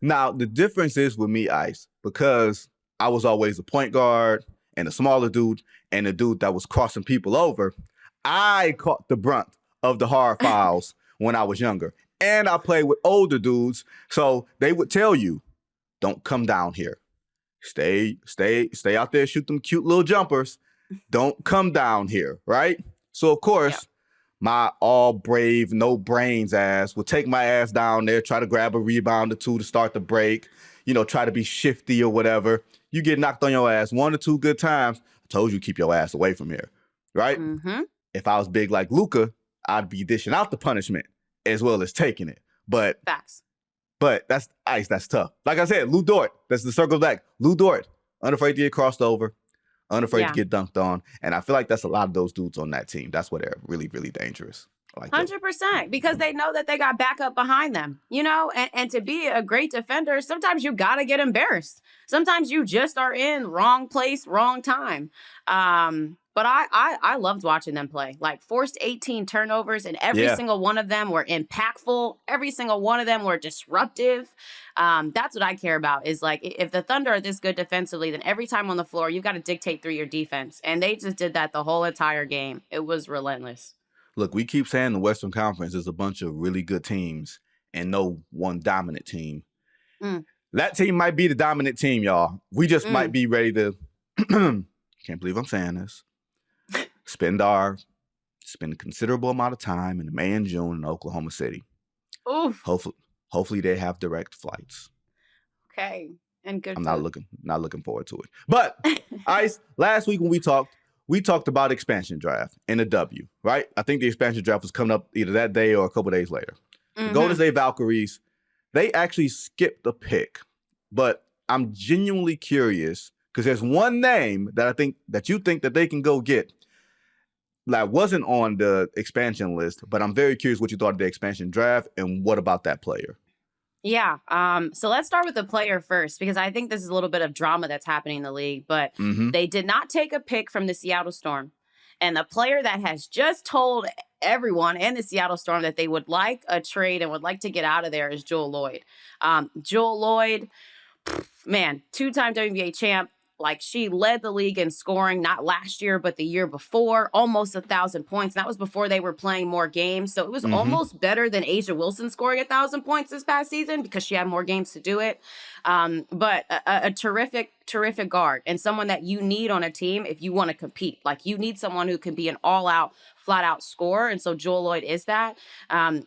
Now, the difference is with me, Ice, because I was always a point guard and a smaller dude and a dude that was crossing people over, I caught the brunt of the hard fouls when I was younger. And I played with older dudes, so they would tell you, don't come down here. Stay out there, shoot them cute little jumpers. Don't come down here, right? So, of course, my all brave, no brains ass would take my ass down there, try to grab a rebound or two to start the break, you know, try to be shifty or whatever. You get knocked on your ass 1 or 2 good times. I told you, keep your ass away from here, right? If I was big like Luka, I'd be dishing out the punishment as well as taking it. But that's Ice. That's tough. Like I said, Lou Dort. That's the circle back. Lou Dort, unafraid to get crossed over, unafraid to get dunked on. And I feel like that's a lot of those dudes on that team. That's where they're really, really dangerous. Like 100%, because they know that they got backup behind them, you know, and to be a great defender, sometimes you got to get embarrassed. Sometimes you just are in wrong place, wrong time. But I loved watching them play. Like, forced 18 turnovers, and every single one of them were impactful. Every single one of them were disruptive. That's what I care about, is like, if the Thunder are this good defensively, then every time on the floor, you got to dictate through your defense. And they just did that the whole entire game. It was relentless. Look, we keep saying the Western Conference is a bunch of really good teams and no one dominant team. That team might be the dominant team, y'all. We just might be ready to, can't believe I'm saying this, spend a considerable amount of time in May and June in Oklahoma City. Oof. Hopefully they have direct flights. Okay. And good. I'm not looking forward to it. But Ice, last week when we talked about expansion draft and a W, right? I think the expansion draft was coming up either that day or a couple days later. The Golden State Valkyries, they actually skipped the pick. But I'm genuinely curious because there's one name that I think that you think that they can go get that wasn't on the expansion list, but I'm very curious what you thought of the expansion draft and what about that player? Yeah. So let's start with the player first, because I think this is a little bit of drama that's happening in the league, but they did not take a pick from the Seattle Storm. And the player that has just told everyone and the Seattle Storm that they would like a trade and would like to get out of there is Joel Lloyd. Joel Lloyd, man, 2-time WNBA champ. Like, she led the league in scoring, not last year, but the year before, almost 1,000 points. That was before they were playing more games. So it was almost better than Asia Wilson scoring 1,000 points this past season because she had more games to do it. But a terrific guard and someone that you need on a team if you want to compete. Like, you need someone who can be an all-out, flat-out scorer. And so Joel Lloyd is that.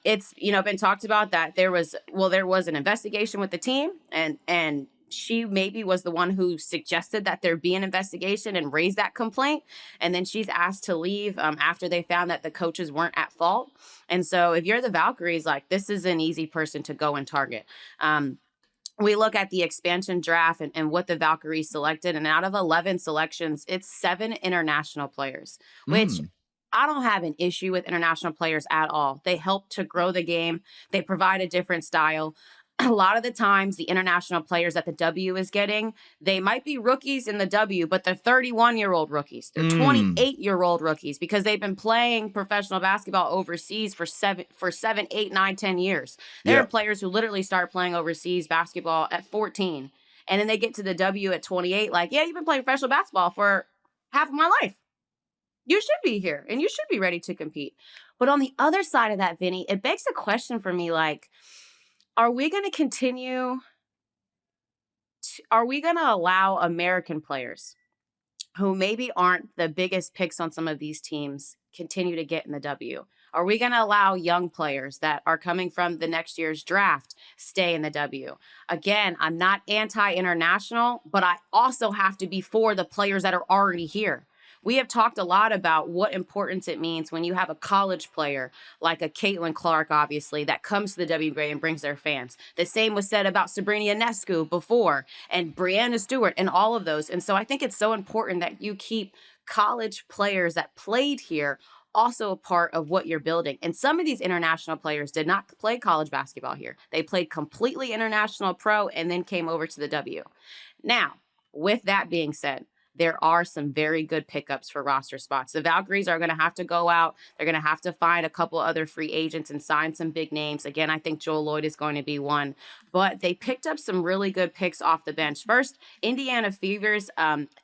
It's, been talked about that there was an investigation with the team and she maybe was the one who suggested that there be an investigation and raise that complaint. And then she's asked to leave after they found that the coaches weren't at fault. And so if you're the Valkyries, like, this is an easy person to go and target. we look at the expansion draft and what the Valkyries selected, and out of 11 selections, it's 7 international players, which I don't have an issue with international players at all. They help to grow the game. They provide a different style. A lot of the times, the international players that the W is getting, they might be rookies in the W, but they're 31-year-old rookies. They're 28-year-old rookies because they've been playing professional basketball overseas for 7, 8, 9, 10 years. There are players who literally start playing overseas basketball at 14, and then they get to the W at 28. Like, yeah, you've been playing professional basketball for half of my life. You should be here, and you should be ready to compete. But on the other side of that, Vinny, it begs the question for me, like, are we going to continue? Are we going to allow American players who maybe aren't the biggest picks on some of these teams continue to get in the W? Are we going to allow young players that are coming from the next year's draft stay in the W? Again, I'm not anti-international, but I also have to be for the players that are already here. We have talked a lot about what importance it means when you have a college player like a Caitlin Clark, obviously, that comes to the WNBA and brings their fans. The same was said about Sabrina Ionescu before, and Breanna Stewart, and all of those. And so I think it's so important that you keep college players that played here also a part of what you're building. And some of these international players did not play college basketball here. They played completely international pro and then came over to the W. Now, with that being said, there are some very good pickups for roster spots. The Valkyries are going to have to go out. They're going to have to find a couple other free agents and sign some big names. Again, I think Joel Lloyd is going to be one. But they picked up some really good picks off the bench. First, Indiana Fever's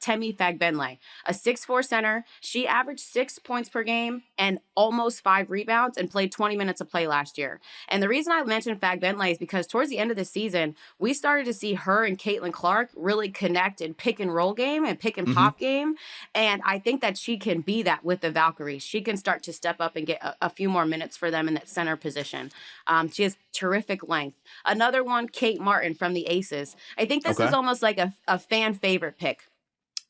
Temi Fagbenle, a 6'4" center. She averaged 6 points per game and almost 5 rebounds and played 20 minutes of play last year. And the reason I mentioned Fagbenle is because towards the end of the season, we started to see her and Caitlin Clark really connect in pick and roll game and pick and pop game. And I think that she can be that with the Valkyries. She can start to step up and get a few more minutes for them in that center position. She has terrific length. Another one, Kate Martin from the Aces. I think this is almost like a fan favorite pick.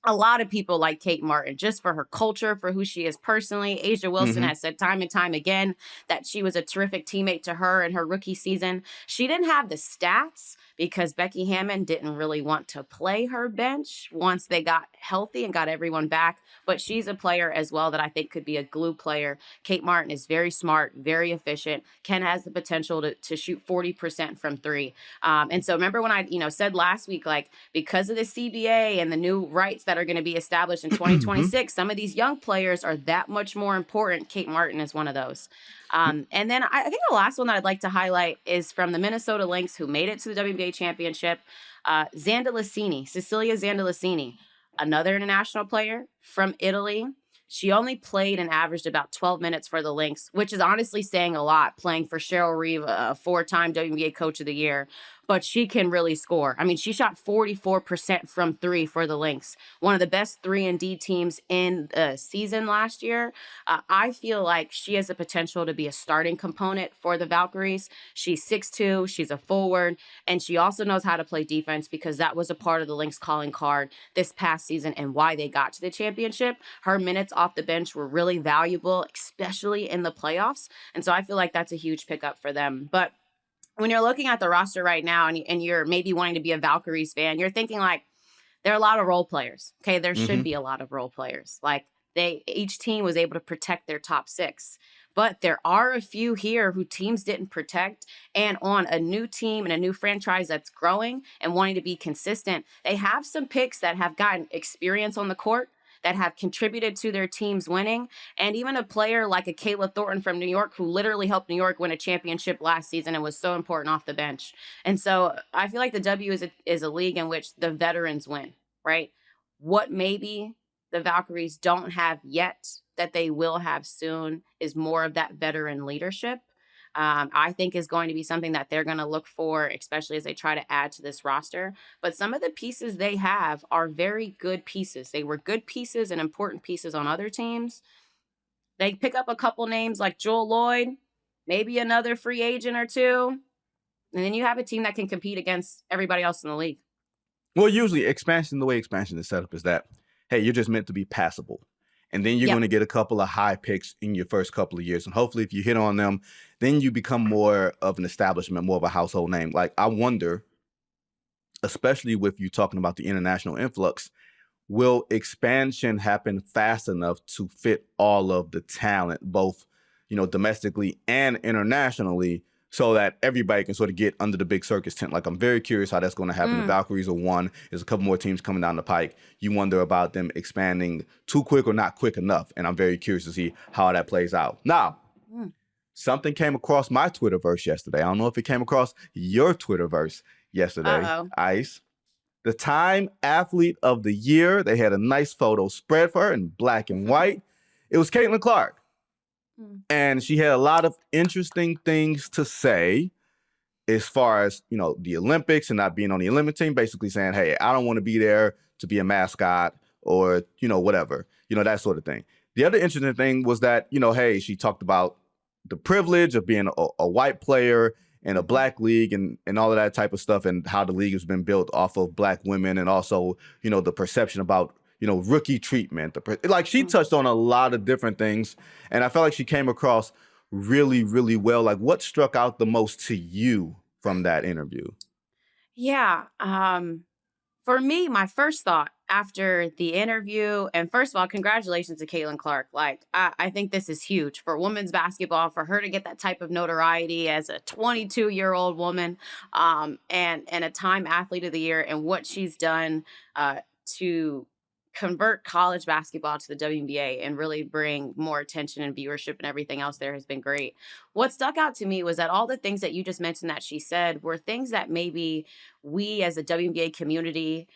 A lot of people like Kate Martin just for her culture, for who she is personally. Asia Wilson has said time and time again that she was a terrific teammate to her in her rookie season. She didn't have the stats because Becky Hammon didn't really want to play her bench once they got healthy and got everyone back. But she's a player as well that I think could be a glue player. Kate Martin is very smart, very efficient. Ken has the potential to shoot 40% from 3. And so remember when I said last week, like, because of the CBA and the new rights that are going to be established in 2026, some of these young players are that much more important. Kate Martin is one of those. And then I think the last one that I'd like to highlight is from the Minnesota Lynx, who made it to the WNBA championship, Cecilia Zandalicini, another international player from Italy. She only played and averaged about 12 minutes for the Lynx, which is honestly saying a lot, playing for Cheryl Reeve, a 4-time WNBA Coach of the Year. But she can really score. I mean, she shot 44% from 3 for the Lynx, one of the best 3-and-D teams in the season last year. I feel like she has the potential to be a starting component for the Valkyries. She's 6'2", she's a forward, and she also knows how to play defense because that was a part of the Lynx calling card this past season and why they got to the championship. Her minutes off the bench were really valuable, especially in the playoffs. And so I feel like that's a huge pickup for them. But when you're looking at the roster right now and you're maybe wanting to be a Valkyries fan, you're thinking like, there are a lot of role players. Okay, there should be a lot of role players. Like each team was able to protect their top 6. But there are a few here who teams didn't protect. And on a new team and a new franchise that's growing and wanting to be consistent, they have some picks that have gotten experience on the court, that have contributed to their teams winning, and even a player like a Kayla Thornton from New York who literally helped New York win a championship last season and was so important off the bench. And so I feel like the W is a league in which the veterans win, right? What maybe the Valkyries don't have yet that they will have soon is more of that veteran leadership. I think is going to be something that they're going to look for, especially as they try to add to this roster. But some of the pieces they have are very good pieces. They were good pieces and important pieces on other teams. They pick up a couple names like Joel Lloyd, maybe another free agent or two. And then you have a team that can compete against everybody else in the league. Well, usually the way expansion is set up is that, hey, you're just meant to be passable. And then you're going to get a couple of high picks in your first couple of years. And hopefully if you hit on them, then you become more of an establishment, more of a household name. Like, I wonder especially with you talking about the international influx, will expansion happen fast enough to fit all of the talent, both, domestically and internationally, so that everybody can sort of get under the big circus tent? Like, I'm very curious how that's going to happen. The Valkyries are one. There's a couple more teams coming down the pike. You wonder about them expanding too quick or not quick enough. And I'm very curious to see how that plays out. Now, something came across my Twitterverse yesterday. I don't know if it came across your Twitterverse yesterday, Ice. The Time Athlete of the Year. They had a nice photo spread for her in black and white. It was Caitlin Clark. And she had a lot of interesting things to say as far as, the Olympics and not being on the Olympic team, basically saying, hey, I don't want to be there to be a mascot or, whatever, that sort of thing. The other interesting thing was that, hey, she talked about the privilege of being a white player in a black league and all of that type of stuff, and how the league has been built off of black women, and also, the perception about, rookie treatment. She touched on a lot of different things, and I felt like she came across really, really well. Like, what struck out the most to you from that interview? Yeah. For me, my first thought after the interview, and first of all, congratulations to Caitlin Clark. Like, I think this is huge for women's basketball, for her to get that type of notoriety as a 22-year-old woman, and a Time Athlete of the Year, and what she's done to convert college basketball to the WNBA and really bring more attention and viewership and everything else there has been great. What stuck out to me was that all the things that you just mentioned that she said were things that maybe we as a WNBA community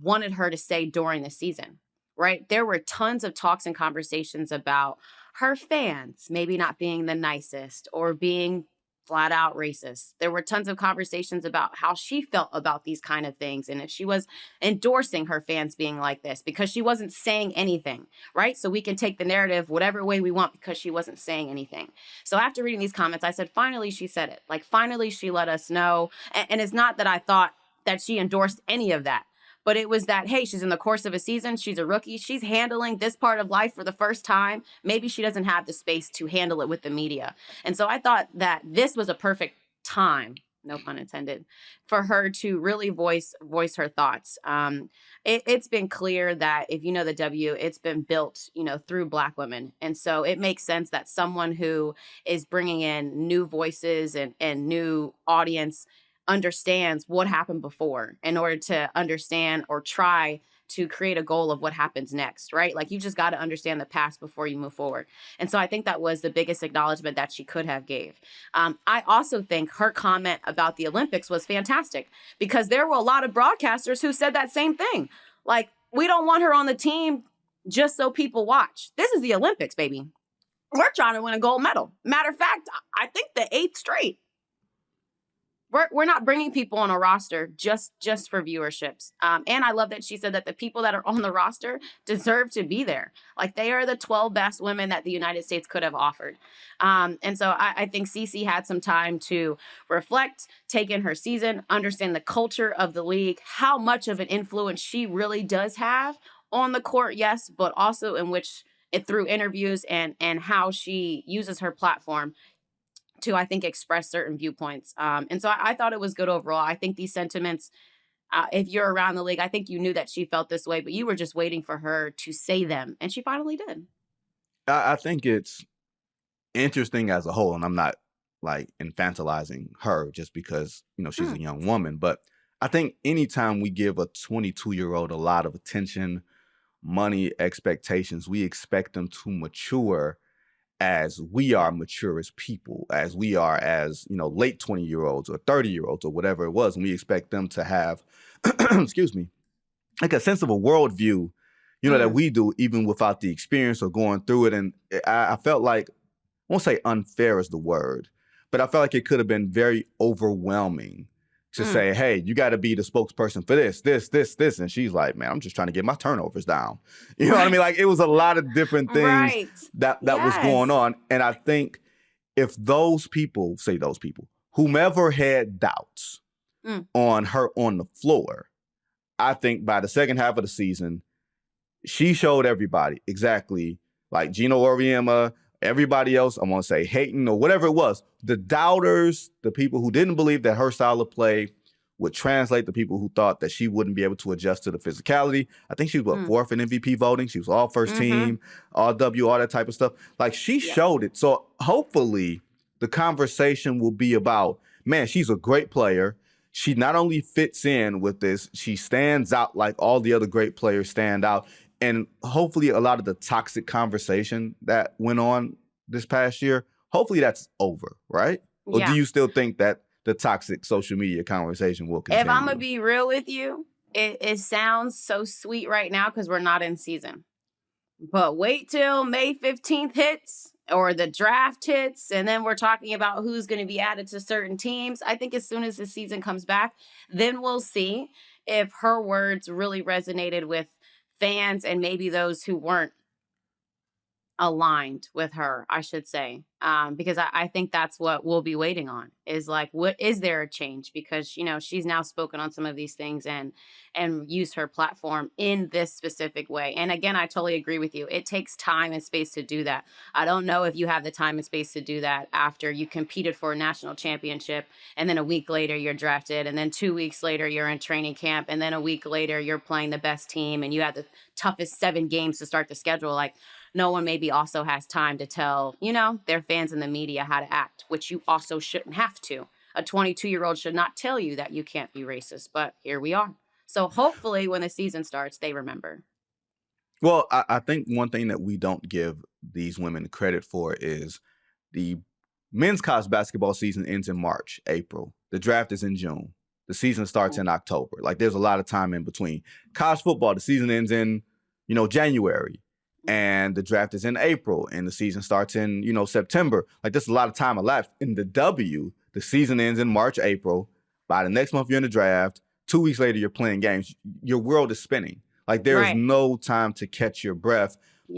wanted her to say during the season, right? There were tons of talks and conversations about her fans maybe not being the nicest or being flat out racist. There were tons of conversations about how she felt about these kind of things, and if she was endorsing her fans being like this, because she wasn't saying anything, right? So we can take the narrative whatever way we want because she wasn't saying anything. So after reading these comments, I said, finally she said it. Like, finally she let us know. And it's not that I thought that she endorsed any of that, but it was that, hey, she's in the course of a season. She's a rookie. She's handling this part of life for the first time. Maybe she doesn't have the space to handle it with the media. And so I thought that this was a perfect time, no pun intended, for her to really voice her thoughts. It's been clear that if you know the W, it's been built, through Black women. And so it makes sense that someone who is bringing in new voices and new audience understands what happened before in order to understand or try to create a goal of what happens next, right? Like, you just got to understand the past before you move forward. And so I think that was the biggest acknowledgement that she could have gave. I also think her comment about the Olympics was fantastic, because there were a lot of broadcasters who said that same thing. Like, we don't want her on the team just so people watch. This is the Olympics, baby. We're trying to win a gold medal. Matter of fact, I think the 8th straight. We're not bringing people on a roster just for viewerships. And I love that she said that the people that are on the roster deserve to be there. Like, they are the 12 best women that the United States could have offered. And so I think Cece had some time to reflect, take in her season, understand the culture of the league, how much of an influence she really does have on the court, yes, but also in which through interviews and how she uses her platform to, I think, express certain viewpoints. And so I thought it was good overall. I think these sentiments, if you're around the league, I think you knew that she felt this way, but you were just waiting for her to say them. And she finally did. I think it's interesting as a whole, and I'm not like infantilizing her just because, she's a young woman, but I think anytime we give a 22-year-old a lot of attention, money, expectations, we expect them to mature as we are mature as people, as we are as, late 20-year-olds or 30-year-olds or whatever it was. And we expect them to have, excuse me, like a sense of a worldview, that we do even without the experience or going through it. And I felt like, I won't say unfair is the word, but I felt like it could have been very overwhelming to say, hey, you got to be the spokesperson for this. And she's like, man, I'm just trying to get my turnovers down. You know what I mean? Like, it was a lot of different things that was going on. And I think if those people, whomever had doubts on her on the floor, I think by the second half of the season, she showed everybody exactly, like Gino Auriemma, everybody else, I want to say Hayton or whatever it was, the doubters, the people who didn't believe that her style of play would translate to people who thought that she wouldn't be able to adjust to the physicality. I think she was, fourth in MVP voting. She was all first team, all W, all that type of stuff. Like, she showed it. So hopefully the conversation will be about, man, she's a great player. She not only fits in with this, she stands out like all the other great players stand out. And hopefully a lot of the toxic conversation that went on this past year, hopefully that's over, right? Or do you still think that the toxic social media conversation will continue? If I'm going to be real with you, it sounds so sweet right now because we're not in season. But wait till May 15th hits or the draft hits, and then we're talking about who's going to be added to certain teams. I think as soon as the season comes back, then we'll see if her words really resonated with fans and maybe those who weren't aligned with her, I should say, because I think that's what we'll be waiting on is like, what is there a change? Because, you know, she's now spoken on some of these things and used her platform in this specific way. And again, I totally agree with you. It takes time and space to do that. I don't know if you have the time and space to do that after you competed for a national championship and then a week later you're drafted and then 2 weeks later you're in training camp and then a week later you're playing the best team and you had the toughest 7 games to start the schedule. Like, no one maybe also has time to tell, you know, their fans in the media how to act, which you also shouldn't have to. A 22-year-old should not tell you that you can't be racist, but here we are. So hopefully when the season starts, they remember. Well, I think one thing that we don't give these women credit for is the men's college basketball season ends in March, April. The draft is in June. The season starts in October. Like, there's a lot of time in between. College football, the season ends in, you know, January. And the draft is in April, and the season starts in, you know, September. Like, there's a lot of time elapsed. In the W, the season ends in March, April. By the next month, you're in the draft. 2 weeks later, you're playing games. Your world is spinning. Like, there is no time to catch your breath,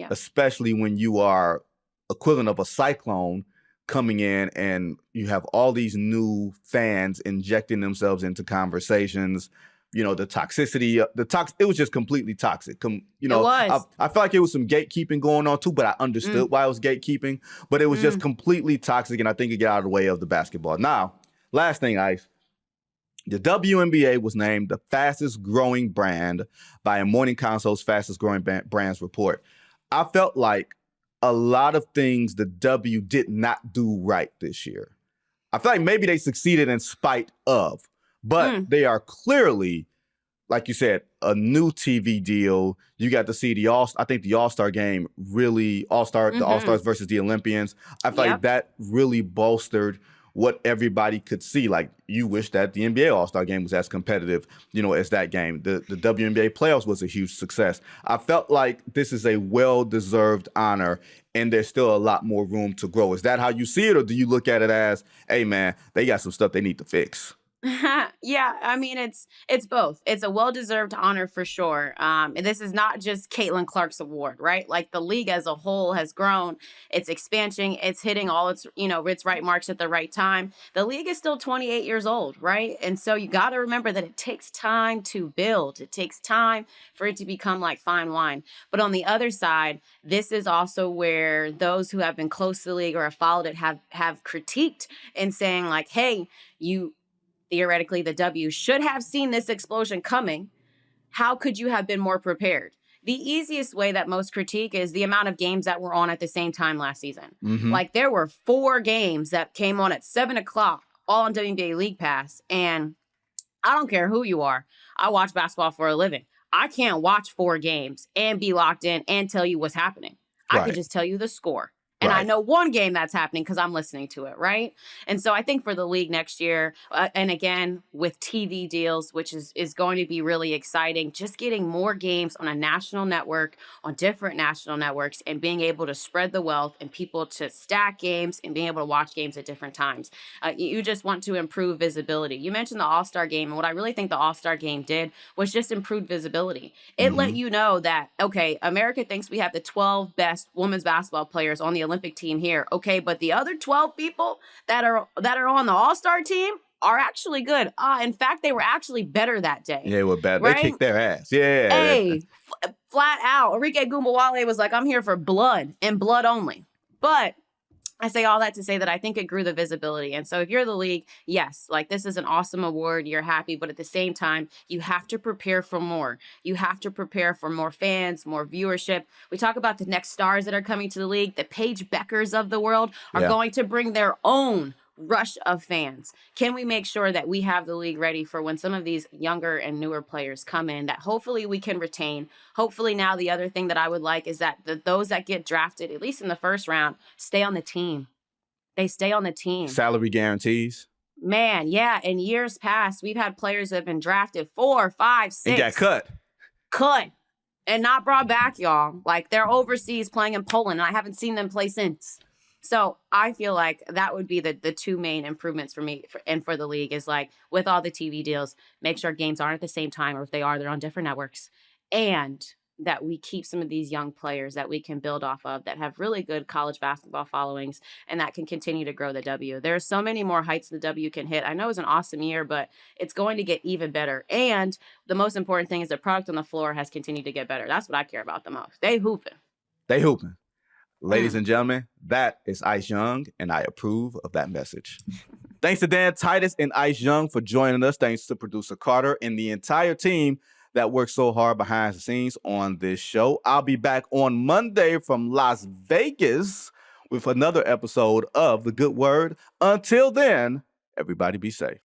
especially when you are equivalent of a cyclone coming in and you have all these new fans injecting themselves into conversations. You know, the toxicity, it was just completely toxic. You know, I felt like it was some gatekeeping going on too, but I understood why it was gatekeeping. But it was just completely toxic, and I think it got out of the way of the basketball. Now, last thing, Ice, the WNBA was named the fastest growing brand by a Morning Consult's fastest growing brands report. I felt like a lot of things the W did not do right this year. I feel like maybe they succeeded in spite of. But they are clearly, like you said, a new TV deal. You got to see the All-Star game really, the All-Stars versus the Olympians. I feel like that really bolstered what everybody could see. Like, you wish that the NBA All-Star game was as competitive, you know, as that game. The WNBA playoffs was a huge success. I felt like this is a well-deserved honor, and there's still a lot more room to grow. Is that how you see it, or do you look at it as, hey, man, they got some stuff they need to fix? Yeah, I mean, it's both. It's a well-deserved honor for sure. And this is not just Caitlin Clark's award, right? Like, the league as a whole has grown. It's expanding. It's hitting all its, you know, its right marks at the right time. The league is still 28 years old, right? And so you got to remember that it takes time to build. It takes time for it to become like fine wine. But on the other side, this is also where those who have been close to the league or have followed it have critiqued and saying like, hey, theoretically, the W should have seen this explosion coming. How could you have been more prepared? The easiest way that most critique is the amount of games that were on at the same time last season. Like, there were 4 games that came on at 7 o'clock, all on WNBA League Pass. And I don't care who you are. I watch basketball for a living. I can't watch 4 games and be locked in and tell you what's happening. I could just tell you the score. And I know one game that's happening because I'm listening to it, right? And so I think for the league next year, and again, with TV deals, which is going to be really exciting, just getting more games on a national network, on different national networks, and being able to spread the wealth and people to stack games and being able to watch games at different times. You just want to improve visibility. You mentioned the All-Star game, and what I really think the All-Star game did was just improve visibility. It let you know that, okay, America thinks we have the 12 best women's basketball players on the Olympic team here. Okay, but the other 12 people that are on the All-Star team are actually good. In fact, they were actually better that day. Yeah, they were better. Right? They kicked their ass. Yeah. Hey, flat out. Enrique Gumbawale was like, I'm here for blood and blood only. But I say all that to say that I think it grew the visibility. And so if you're the league, yes, like this is an awesome award. You're happy. But at the same time, you have to prepare for more. You have to prepare for more fans, more viewership. We talk about the next stars that are coming to the league. The Paige Beckers of the world are going to bring their own rush of fans. Can we make sure that we have the league ready for when some of these younger and newer players come in that hopefully we can retain? Hopefully now the other thing that I would like is that those that get drafted, at least in the first round, stay on the team. They stay on the team. Salary guarantees. Man, yeah. In years past, we've had players that have been drafted 4, 5, 6. And got cut. Cut. And not brought back, y'all. Like they're overseas playing in Poland, and I haven't seen them play since. So I feel like that would be the two main improvements for me and for the league is like with all the TV deals, make sure games aren't at the same time, or if they are, they're on different networks. And that we keep some of these young players that we can build off of that have really good college basketball followings and that can continue to grow the W. There are so many more heights the W can hit. I know it was an awesome year, but it's going to get even better. And the most important thing is the product on the floor has continued to get better. That's what I care about the most. They hooping. They hooping. Ladies and gentlemen, that is Ice Young, and I approve of that message. Thanks to Dan, Titus, and Ice Young for joining us. Thanks to producer Carter and the entire team that worked so hard behind the scenes on this show. I'll be back on Monday from Las Vegas with another episode of The Good Word. Until then, everybody be safe.